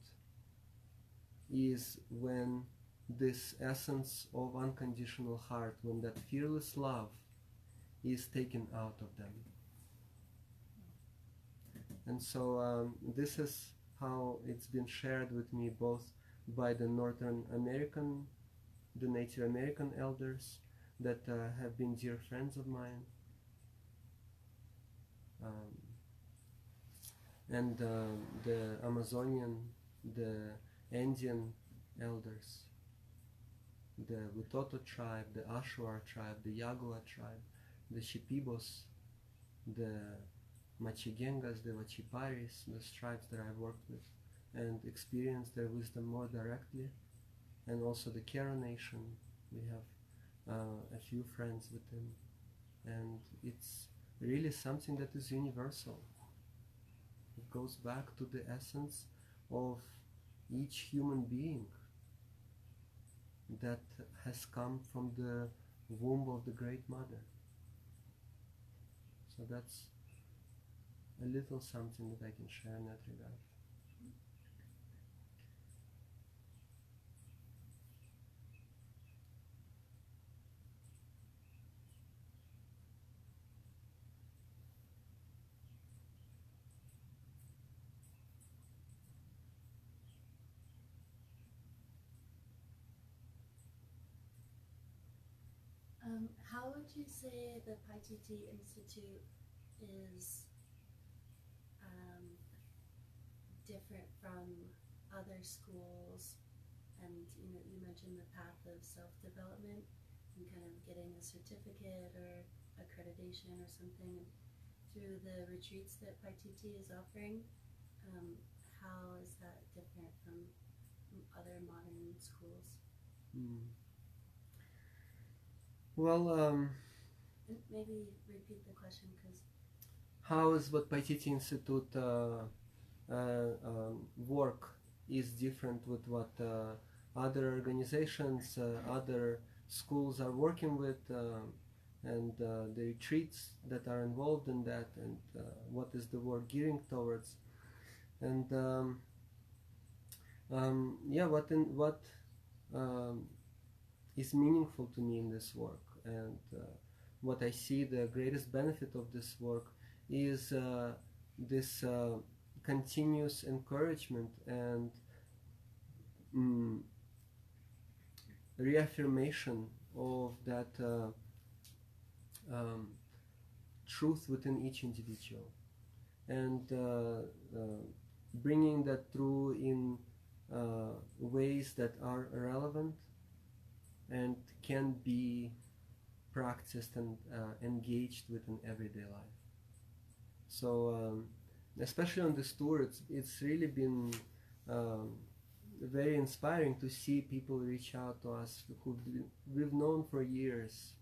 [SPEAKER 1] is when this essence of unconditional heart, when that fearless love is taken out of them. And so this is how it's been shared with me both by the Native American elders that have been dear friends of mine, and the Amazonian, the Andean elders, the Witoto tribe, the Ashuar tribe, the Yagua tribe, the Shipibos, the Machigengas, the Wachiparis, the tribes that I've worked with and experienced their wisdom more directly, and also the Kero Nation. We have a few friends with them, and it's really something that is universal. It goes back to the essence of each human being that has come from the womb of the Great Mother. So that's a little something that I can share in that regard.
[SPEAKER 6] How would you say the Paititi Institute is different from other schools? And you mentioned the path of self-development and kind of getting a certificate or accreditation or something through the retreats that Paititi is offering. How is that different from other modern schools?
[SPEAKER 1] Well,
[SPEAKER 6] And maybe repeat the question, because
[SPEAKER 1] how is what Paititi Institute work is different with what other organizations, other schools are working with, and the retreats that are involved in that, and what is the work gearing towards, and what is meaningful to me in this work, and what I see the greatest benefit of this work is this continuous encouragement and reaffirmation of that truth within each individual, and bringing that through in ways that are relevant and can be practiced and engaged with in everyday life. So especially on this tour, it's really been very inspiring to see people reach out to us who we've known for years,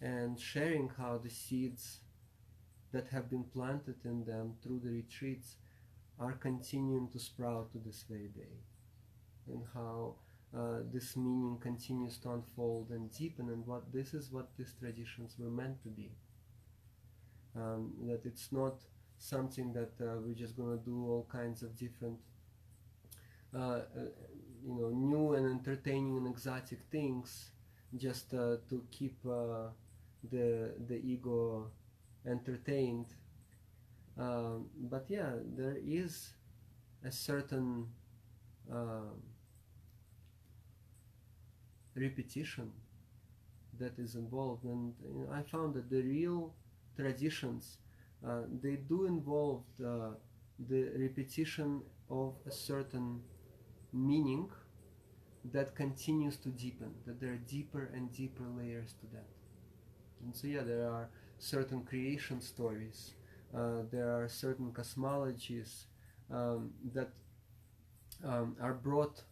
[SPEAKER 1] and sharing how the seeds that have been planted in them through the retreats are continuing to sprout to this very day, and how this meaning continues to unfold and deepen, and this is what these traditions were meant to be. That it's not something that we're just going to do all kinds of different new and entertaining and exotic things just to keep the ego entertained, but yeah, there is a certain repetition that is involved, and I found that the real traditions they do involve the repetition of a certain meaning that continues to deepen, that there are deeper and deeper layers to that. And so yeah, there are certain creation stories, there are certain cosmologies that are brought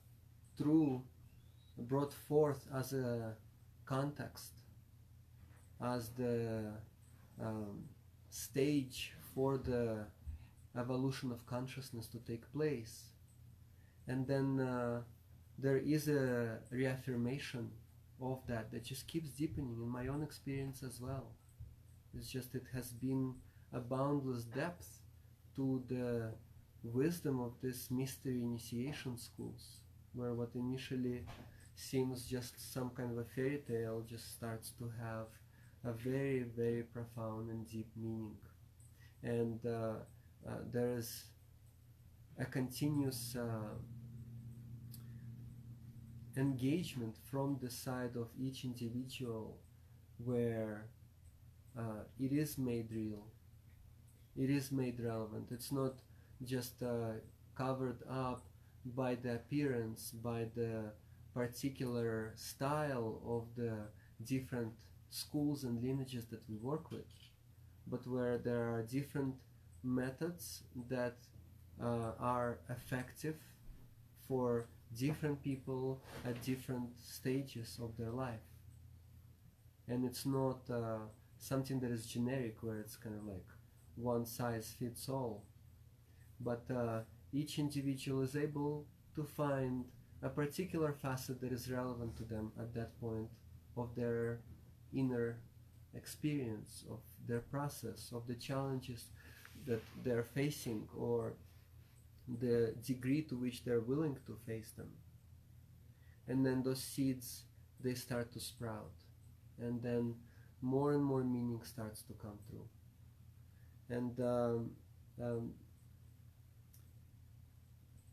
[SPEAKER 1] forth as a context, as the stage for the evolution of consciousness to take place. And then there is a reaffirmation of that just keeps deepening in my own experience as well. It's just it has been a boundless depth to the wisdom of this mystery initiation schools, where what initially seems just some kind of a fairy tale just starts to have a very, very profound and deep meaning. And there is a continuous engagement from the side of each individual where it is made real, it is made relevant. It's not just covered up by the appearance, by the particular style of the different schools and lineages that we work with, but where there are different methods that are effective for different people at different stages of their life. And it's not something that is generic, where it's kind of like one size fits all, but each individual is able to find a particular facet that is relevant to them at that point of their inner experience, of their process, of the challenges that they're facing, or the degree to which they're willing to face them. And then those seeds, they start to sprout, and then more and more meaning starts to come through. And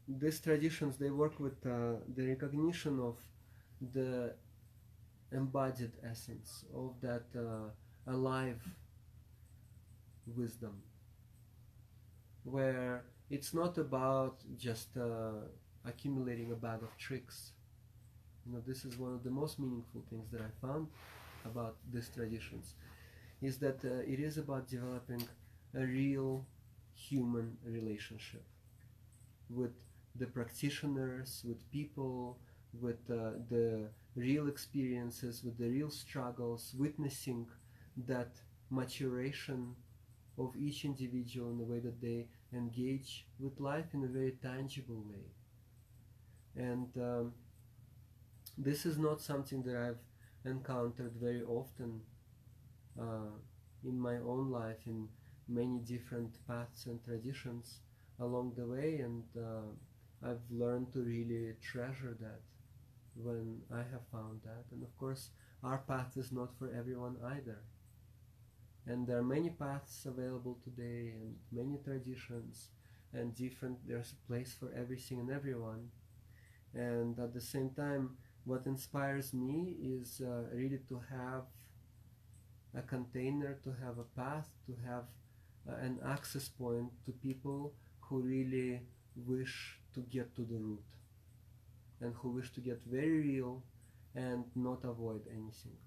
[SPEAKER 1] these traditions, they work with the recognition of the embodied essence of that alive wisdom, where it's not about just accumulating a bag of tricks. You know, this is one of the most meaningful things that I found about these traditions, is that it is about developing a real human relationship with the practitioners, with people, with the real experiences, with the real struggles, witnessing that maturation of each individual in the way that they engage with life in a very tangible way. And this is not something that I've encountered very often in my own life, in many different paths and traditions along the way, and I've learned to really treasure that when I have found that. And of course, our path is not for everyone either. And there are many paths available today, and many traditions, and there's a place for everything and everyone. And at the same time, what inspires me is really to have a container, to have a path, to have an access point to people who really wish to get to the root, and who wish to get very real and not avoid anything,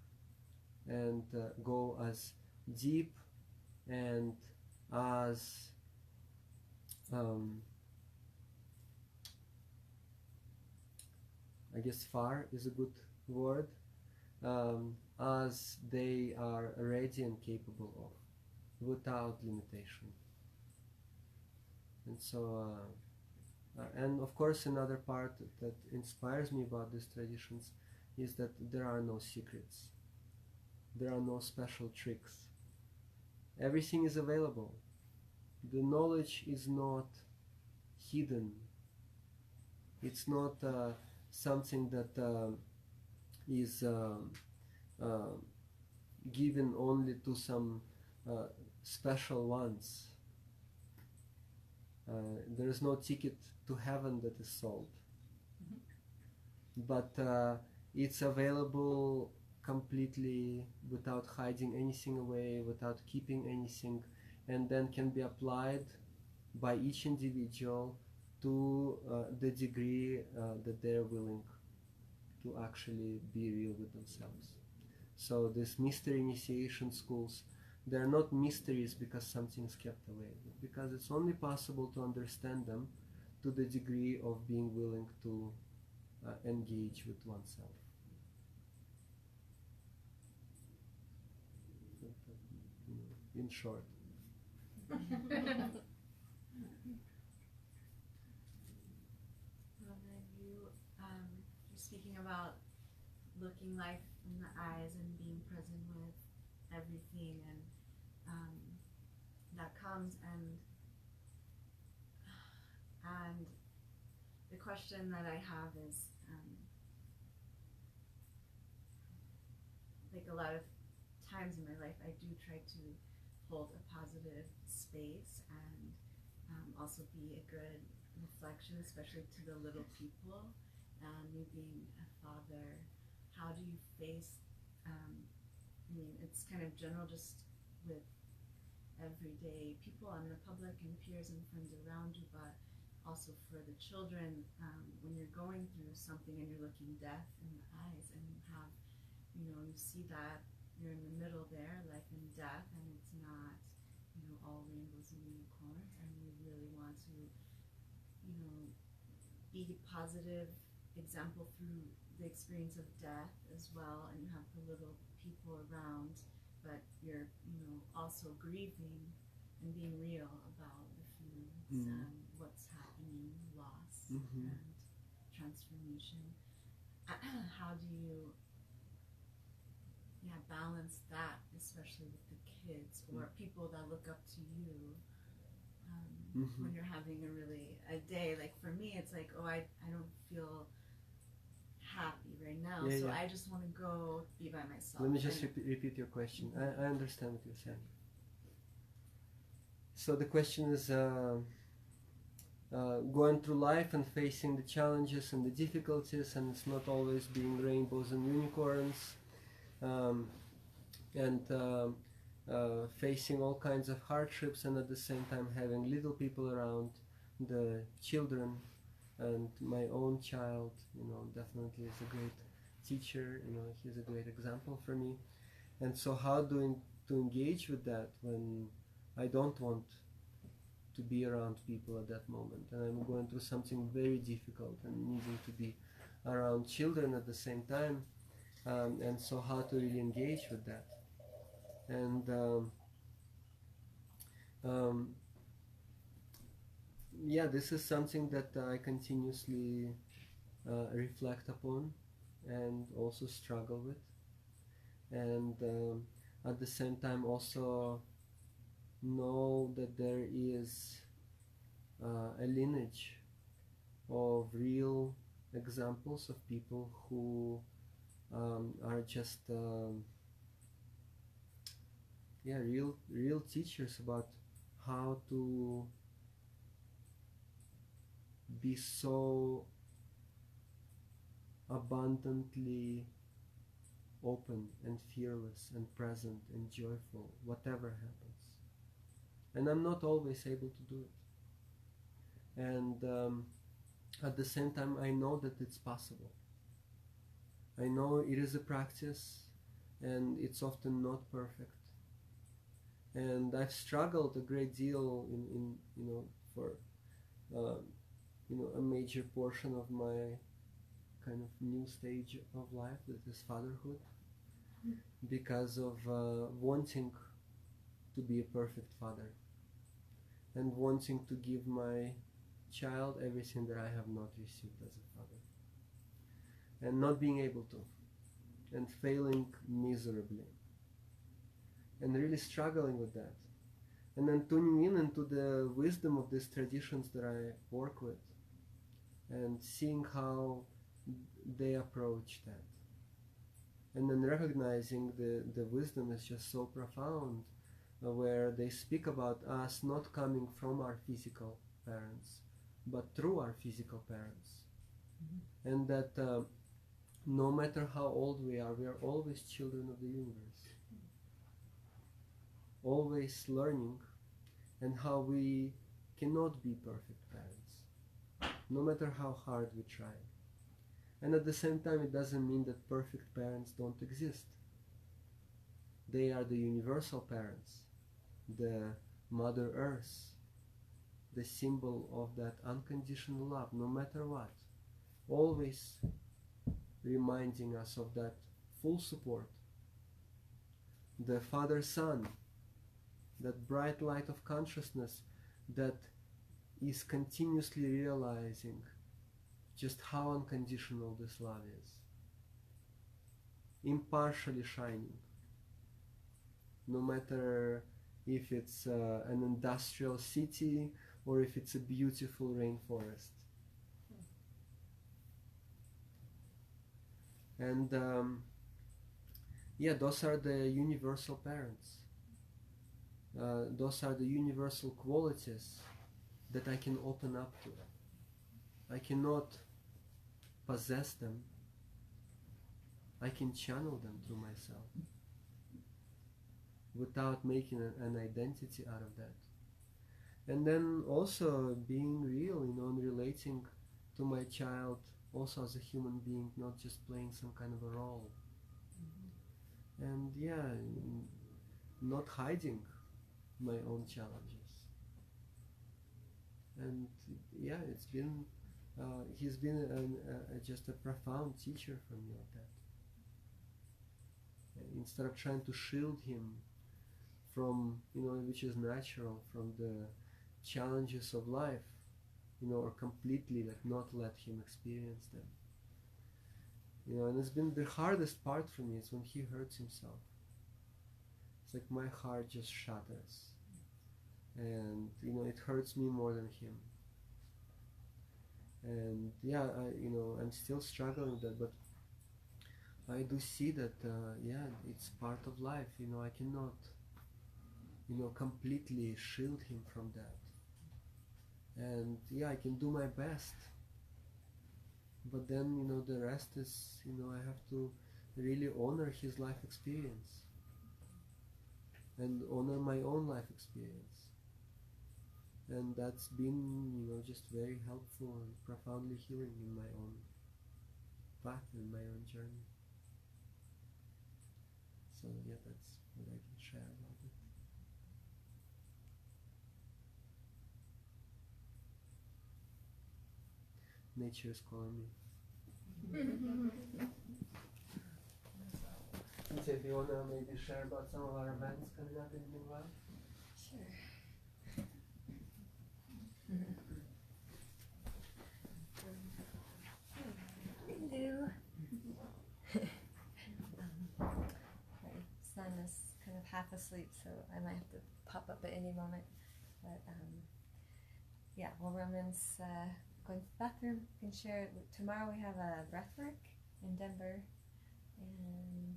[SPEAKER 1] and go as deep and as I guess far is a good word, as they are ready and capable of, without limitation. And so and of course, another part that inspires me about these traditions is that there are no secrets, there are no special tricks. Everything is available. The knowledge is not hidden. It's not something that is given only to some special ones. There is no ticket to heaven that is sold, but it's available completely, without hiding anything away, without keeping anything, and then can be applied by each individual to the degree that they're willing to actually be real with themselves. So these mystery initiation schools, they're not mysteries because something is kept away, but because it's only possible to understand them to the degree of being willing to engage with oneself. In short.
[SPEAKER 7] Then you're speaking about looking life in the eyes and being present with everything, and that comes, and the question that I have is, like a lot of times in my life, I do try to hold a positive space and also be a good reflection, especially to the little people. And you being a father, how do you face, I mean, it's kind of general just with everyday people and the public and peers and friends around you, but also for the children, when you're going through something and you're looking death in the eyes and you have, you know, you see that you're in the middle there, life and death, and it's not, you know, all rainbows and unicorns, and you really want to, you know, be a positive example through the experience of death as well, and you have the little people around, but you're, you know, also grieving and being real about the feelings and what's happening, loss and transformation. How do you balance that, especially with the kids or people that look up to you, when you're having a day, like for me it's like, oh, I don't feel happy right now, so I just want to go be by myself.
[SPEAKER 1] Let me just repeat your question. I understand what you're saying. So the question is, going through life and facing the challenges and the difficulties, and it's not always being rainbows and unicorns, and facing all kinds of hardships, and at the same time having little people around, the children, and my own child, you know, definitely is a great teacher, you know, he's a great example for me. And so how to engage with that when I don't want to be around people at that moment, and I'm going through something very difficult and needing to be around children at the same time, and so how to really engage with that. And this is something that I continuously reflect upon and also struggle with, and at the same time also know that there is a lineage of real examples of people who are just real teachers about how to be so abundantly open and fearless and present and joyful whatever happens. And I'm not always able to do it, and at the same time I know that it's possible. I know it is a practice and it's often not perfect, and I've struggled a great deal in you know, for you know, a major portion of my kind of new stage of life, that is fatherhood, because of wanting to be a perfect father and wanting to give my child everything that I have not received as a father, and not being able to, and failing miserably, and really struggling with that, and then tuning in into the wisdom of these traditions that I work with, and seeing how they approach that, and then recognizing the wisdom is just so profound, where they speak about us not coming from our physical parents, but through our physical parents, and that no matter how old we are always children of the universe, always learning, and how we cannot be perfect parents, no matter how hard we try. And at the same time, it doesn't mean that perfect parents don't exist. They are the universal parents, the Mother Earth, the symbol of that unconditional love, no matter what, always reminding us of that full support. The Father-Son, that bright light of consciousness that is continuously realizing just how unconditional this love is, impartially shining, no matter if it's an industrial city or if it's a beautiful rainforest. And yeah, those are the universal parents. Those are the universal qualities that I can open up to. I cannot possess them. I can channel them through myself without making an identity out of that. And then also being real, and relating to my child also as a human being, not just playing some kind of a role. And yeah, not hiding my own challenges. And yeah, it's been he's been just a profound teacher for me of that. Instead of trying to shield him from, which is natural, from the challenges of life, or completely not let him experience them. And it's been the hardest part for me is when he hurts himself. It's like my heart just shatters, and it hurts me more than him. And yeah, I'm still struggling with that, but I do see that yeah, it's part of life. I cannot completely shield him from that. And yeah, I can do my best, but then the rest is, I have to really honor his life experience and honor my own life experience. And that's been, just very helpful and profoundly healing in my own path, in my own journey. So yeah, that's what I can share about it. Nature is calling me. So if you want to maybe share about some of our events coming up in Meanwhile?
[SPEAKER 2] Sure.
[SPEAKER 8] Hello. My son is kind of half asleep, so I might have to pop up at any moment. But yeah, well, Roman's going to the bathroom. Can share. Tomorrow we have a breathwork in Denver, and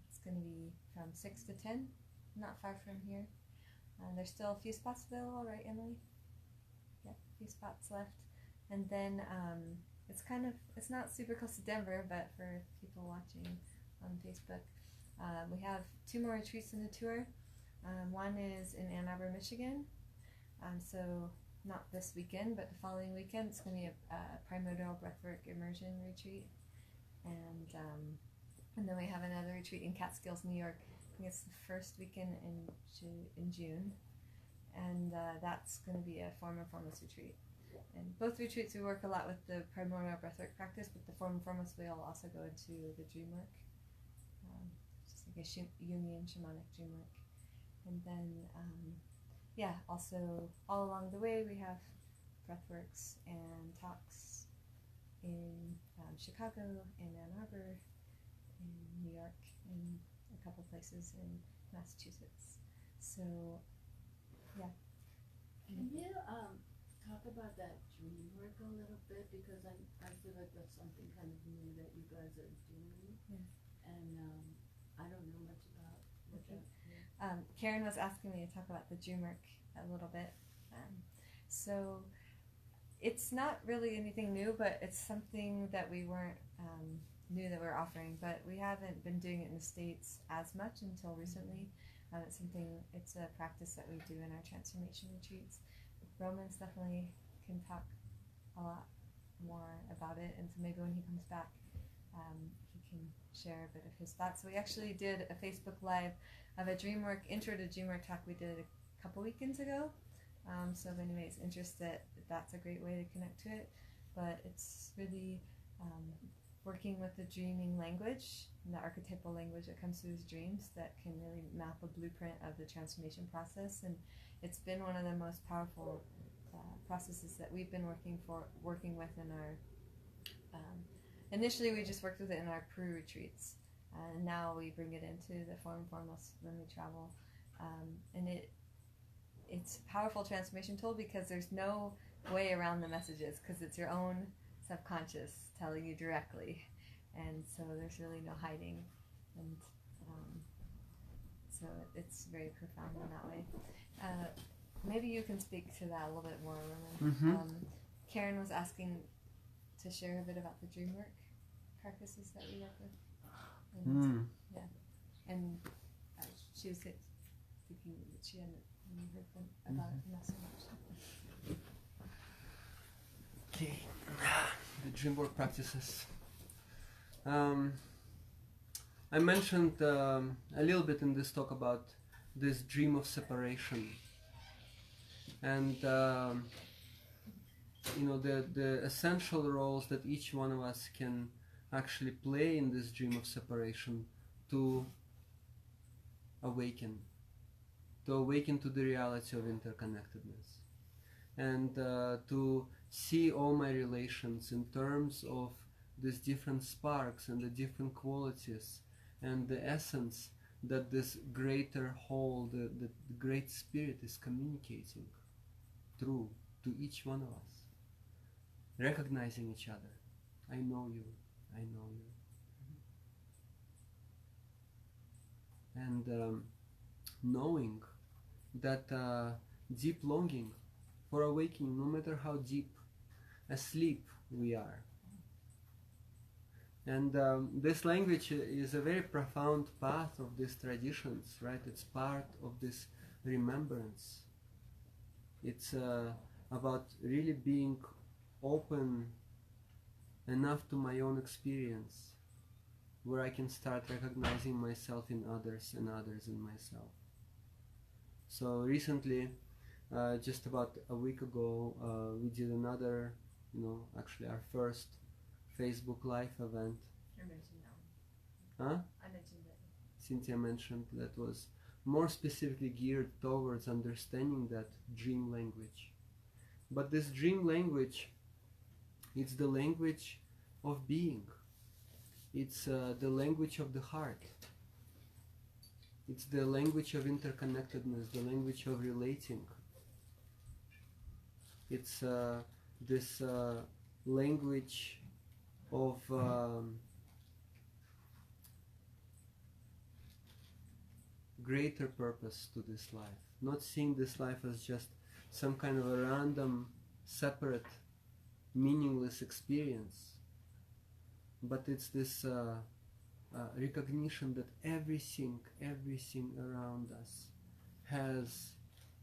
[SPEAKER 8] it's going to be from 6 to 10, not far from here. There's still a few spots available, right, Emily? Yeah, a few spots left. And then it's not super close to Denver, but for people watching on Facebook, we have 2 more retreats in the tour. One is in Ann Arbor, Michigan. So not this weekend, but the following weekend, it's going to be a primordial breathwork immersion retreat. And then we have another retreat in Catskills, New York. I think it's the first weekend in June. And that's going to be a form and formless retreat. And both retreats we work a lot with the primordial breathwork practice, but the form and formless we'll also go into the dream work. Just like a Jungian shamanic dream work. And then yeah, also all along the way we have breathworks and talks in Chicago, in Ann Arbor, in New York, and a couple places in Massachusetts. So yeah.
[SPEAKER 9] Can you talk about that dream work a little bit, because I feel like that's something kind of new that you guys are doing, and I don't know much about what that.
[SPEAKER 8] Karen was asking me to talk about the dream work a little bit. So it's not really anything new, but it's something that we weren't knew that we were offering, but we haven't been doing it in the States as much until recently. It's a practice that we do in our transformation retreats. Roman's definitely can talk a lot more about it, and so maybe when he comes back, he can share a bit of his thoughts. So we actually did a Facebook Live of a DreamWork intro to DreamWork talk we did a couple weekends ago. So if anybody's interested, that's a great way to connect to it. But it's really working with the dreaming language, and the archetypal language that comes through his dreams that can really map a blueprint of the transformation process. And it's been one of the most powerful processes that we've been working with in our. Initially, we just worked with it in our Peru retreats, and now we bring it into the Forum Formos when we travel, and it's a powerful transformation tool because there's no way around the messages because it's your own subconscious telling you directly, and so there's really no hiding, and so it's very profound in that way. Maybe you can speak to that a little bit more, Roman. Karen was asking to share a bit about the dream work practices that we work with. And, yeah, and she was thinking that she hadn't heard about it not so much.
[SPEAKER 1] Okay, the dream work practices. I mentioned a little bit in this talk about this dream of separation, and the essential roles that each one of us can actually play in this dream of separation to awaken to the reality of interconnectedness, and to see all my relations in terms of these different sparks and the different qualities and the essence that this greater whole, the great spirit is communicating through to each one of us, recognizing each other. I know you, I know you. And knowing that deep longing for awakening, no matter how deep asleep we are. And this language is a very profound path of these traditions, right? It's part of this remembrance. It's about really being open enough to my own experience, where I can start recognizing myself in others and others in myself. So recently, just about a week ago, we did another, actually our first Facebook Live event.
[SPEAKER 7] I mentioned that one.
[SPEAKER 1] Huh?
[SPEAKER 7] I mentioned that.
[SPEAKER 1] Cynthia mentioned that was more specifically geared towards understanding that dream language. But this dream language, it's the language of being. It's the language of the heart. It's the language of interconnectedness, the language of relating. It's this language of greater purpose to this life. Not seeing this life as just some kind of a random, separate, meaningless experience, but it's this recognition that everything around us has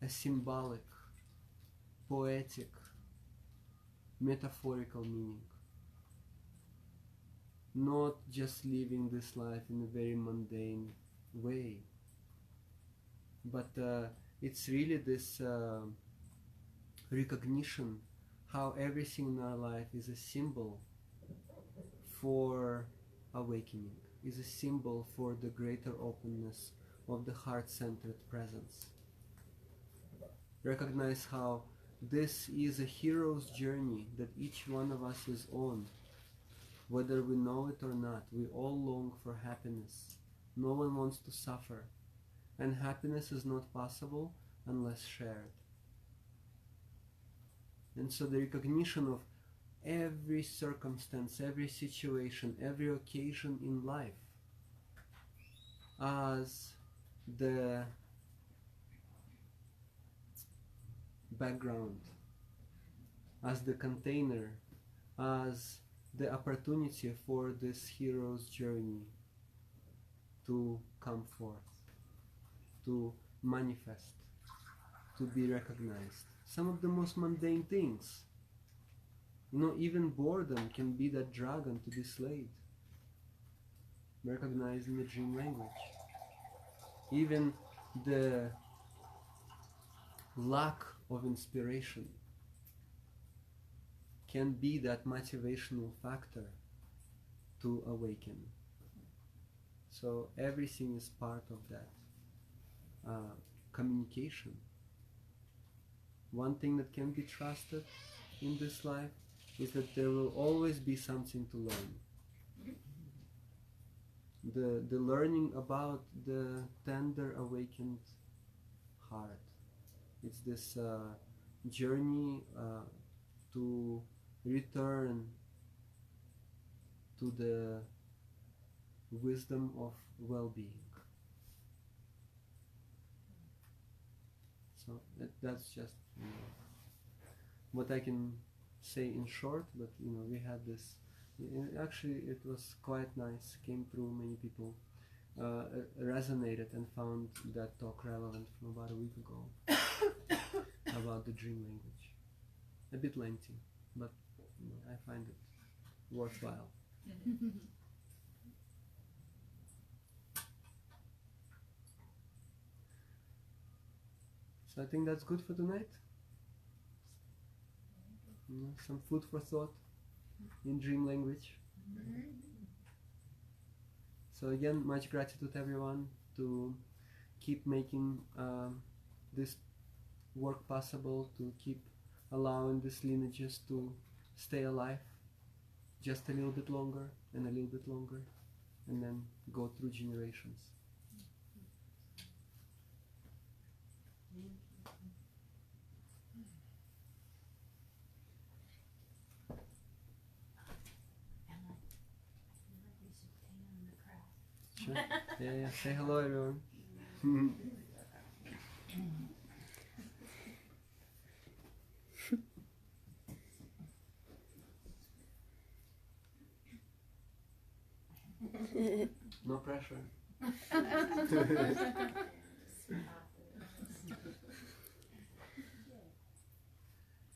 [SPEAKER 1] a symbolic, poetic, metaphorical meaning. Not just living this life in a very mundane way, but it's really this recognition how everything in our life is a symbol for awakening, is a symbol for the greater openness of the heart-centered presence. Recognize how this is a hero's journey that each one of us is on. Whether we know it or not, we all long for happiness. No one wants to suffer. And happiness is not possible unless shared. And so the recognition of every circumstance, every situation, every occasion in life as the background, as the container, as the opportunity for this hero's journey to come forth, to manifest, to be recognized. Some of the most mundane things, even boredom can be that dragon to be slayed, recognized in the dream language. Even the lack of inspiration can be that motivational factor to awaken. So everything is part of that communication. One thing that can be trusted in this life is that there will always be something to learn. The learning about the tender awakened heart. It's this journey to return to the wisdom of well-being. So that's just what I can say in short. But we had this. Actually, it was quite nice. Came through. Many people resonated and found that talk relevant from about a week ago about the dream language. A bit lengthy, but I find it worthwhile. So I think that's good for tonight. Some food for thought in dream language. So again, much gratitude everyone to keep making this work possible, to keep allowing these lineages to stay alive just a little bit longer and a little bit longer, and then go through generations. Sure. Yeah. Say hello, everyone. No pressure.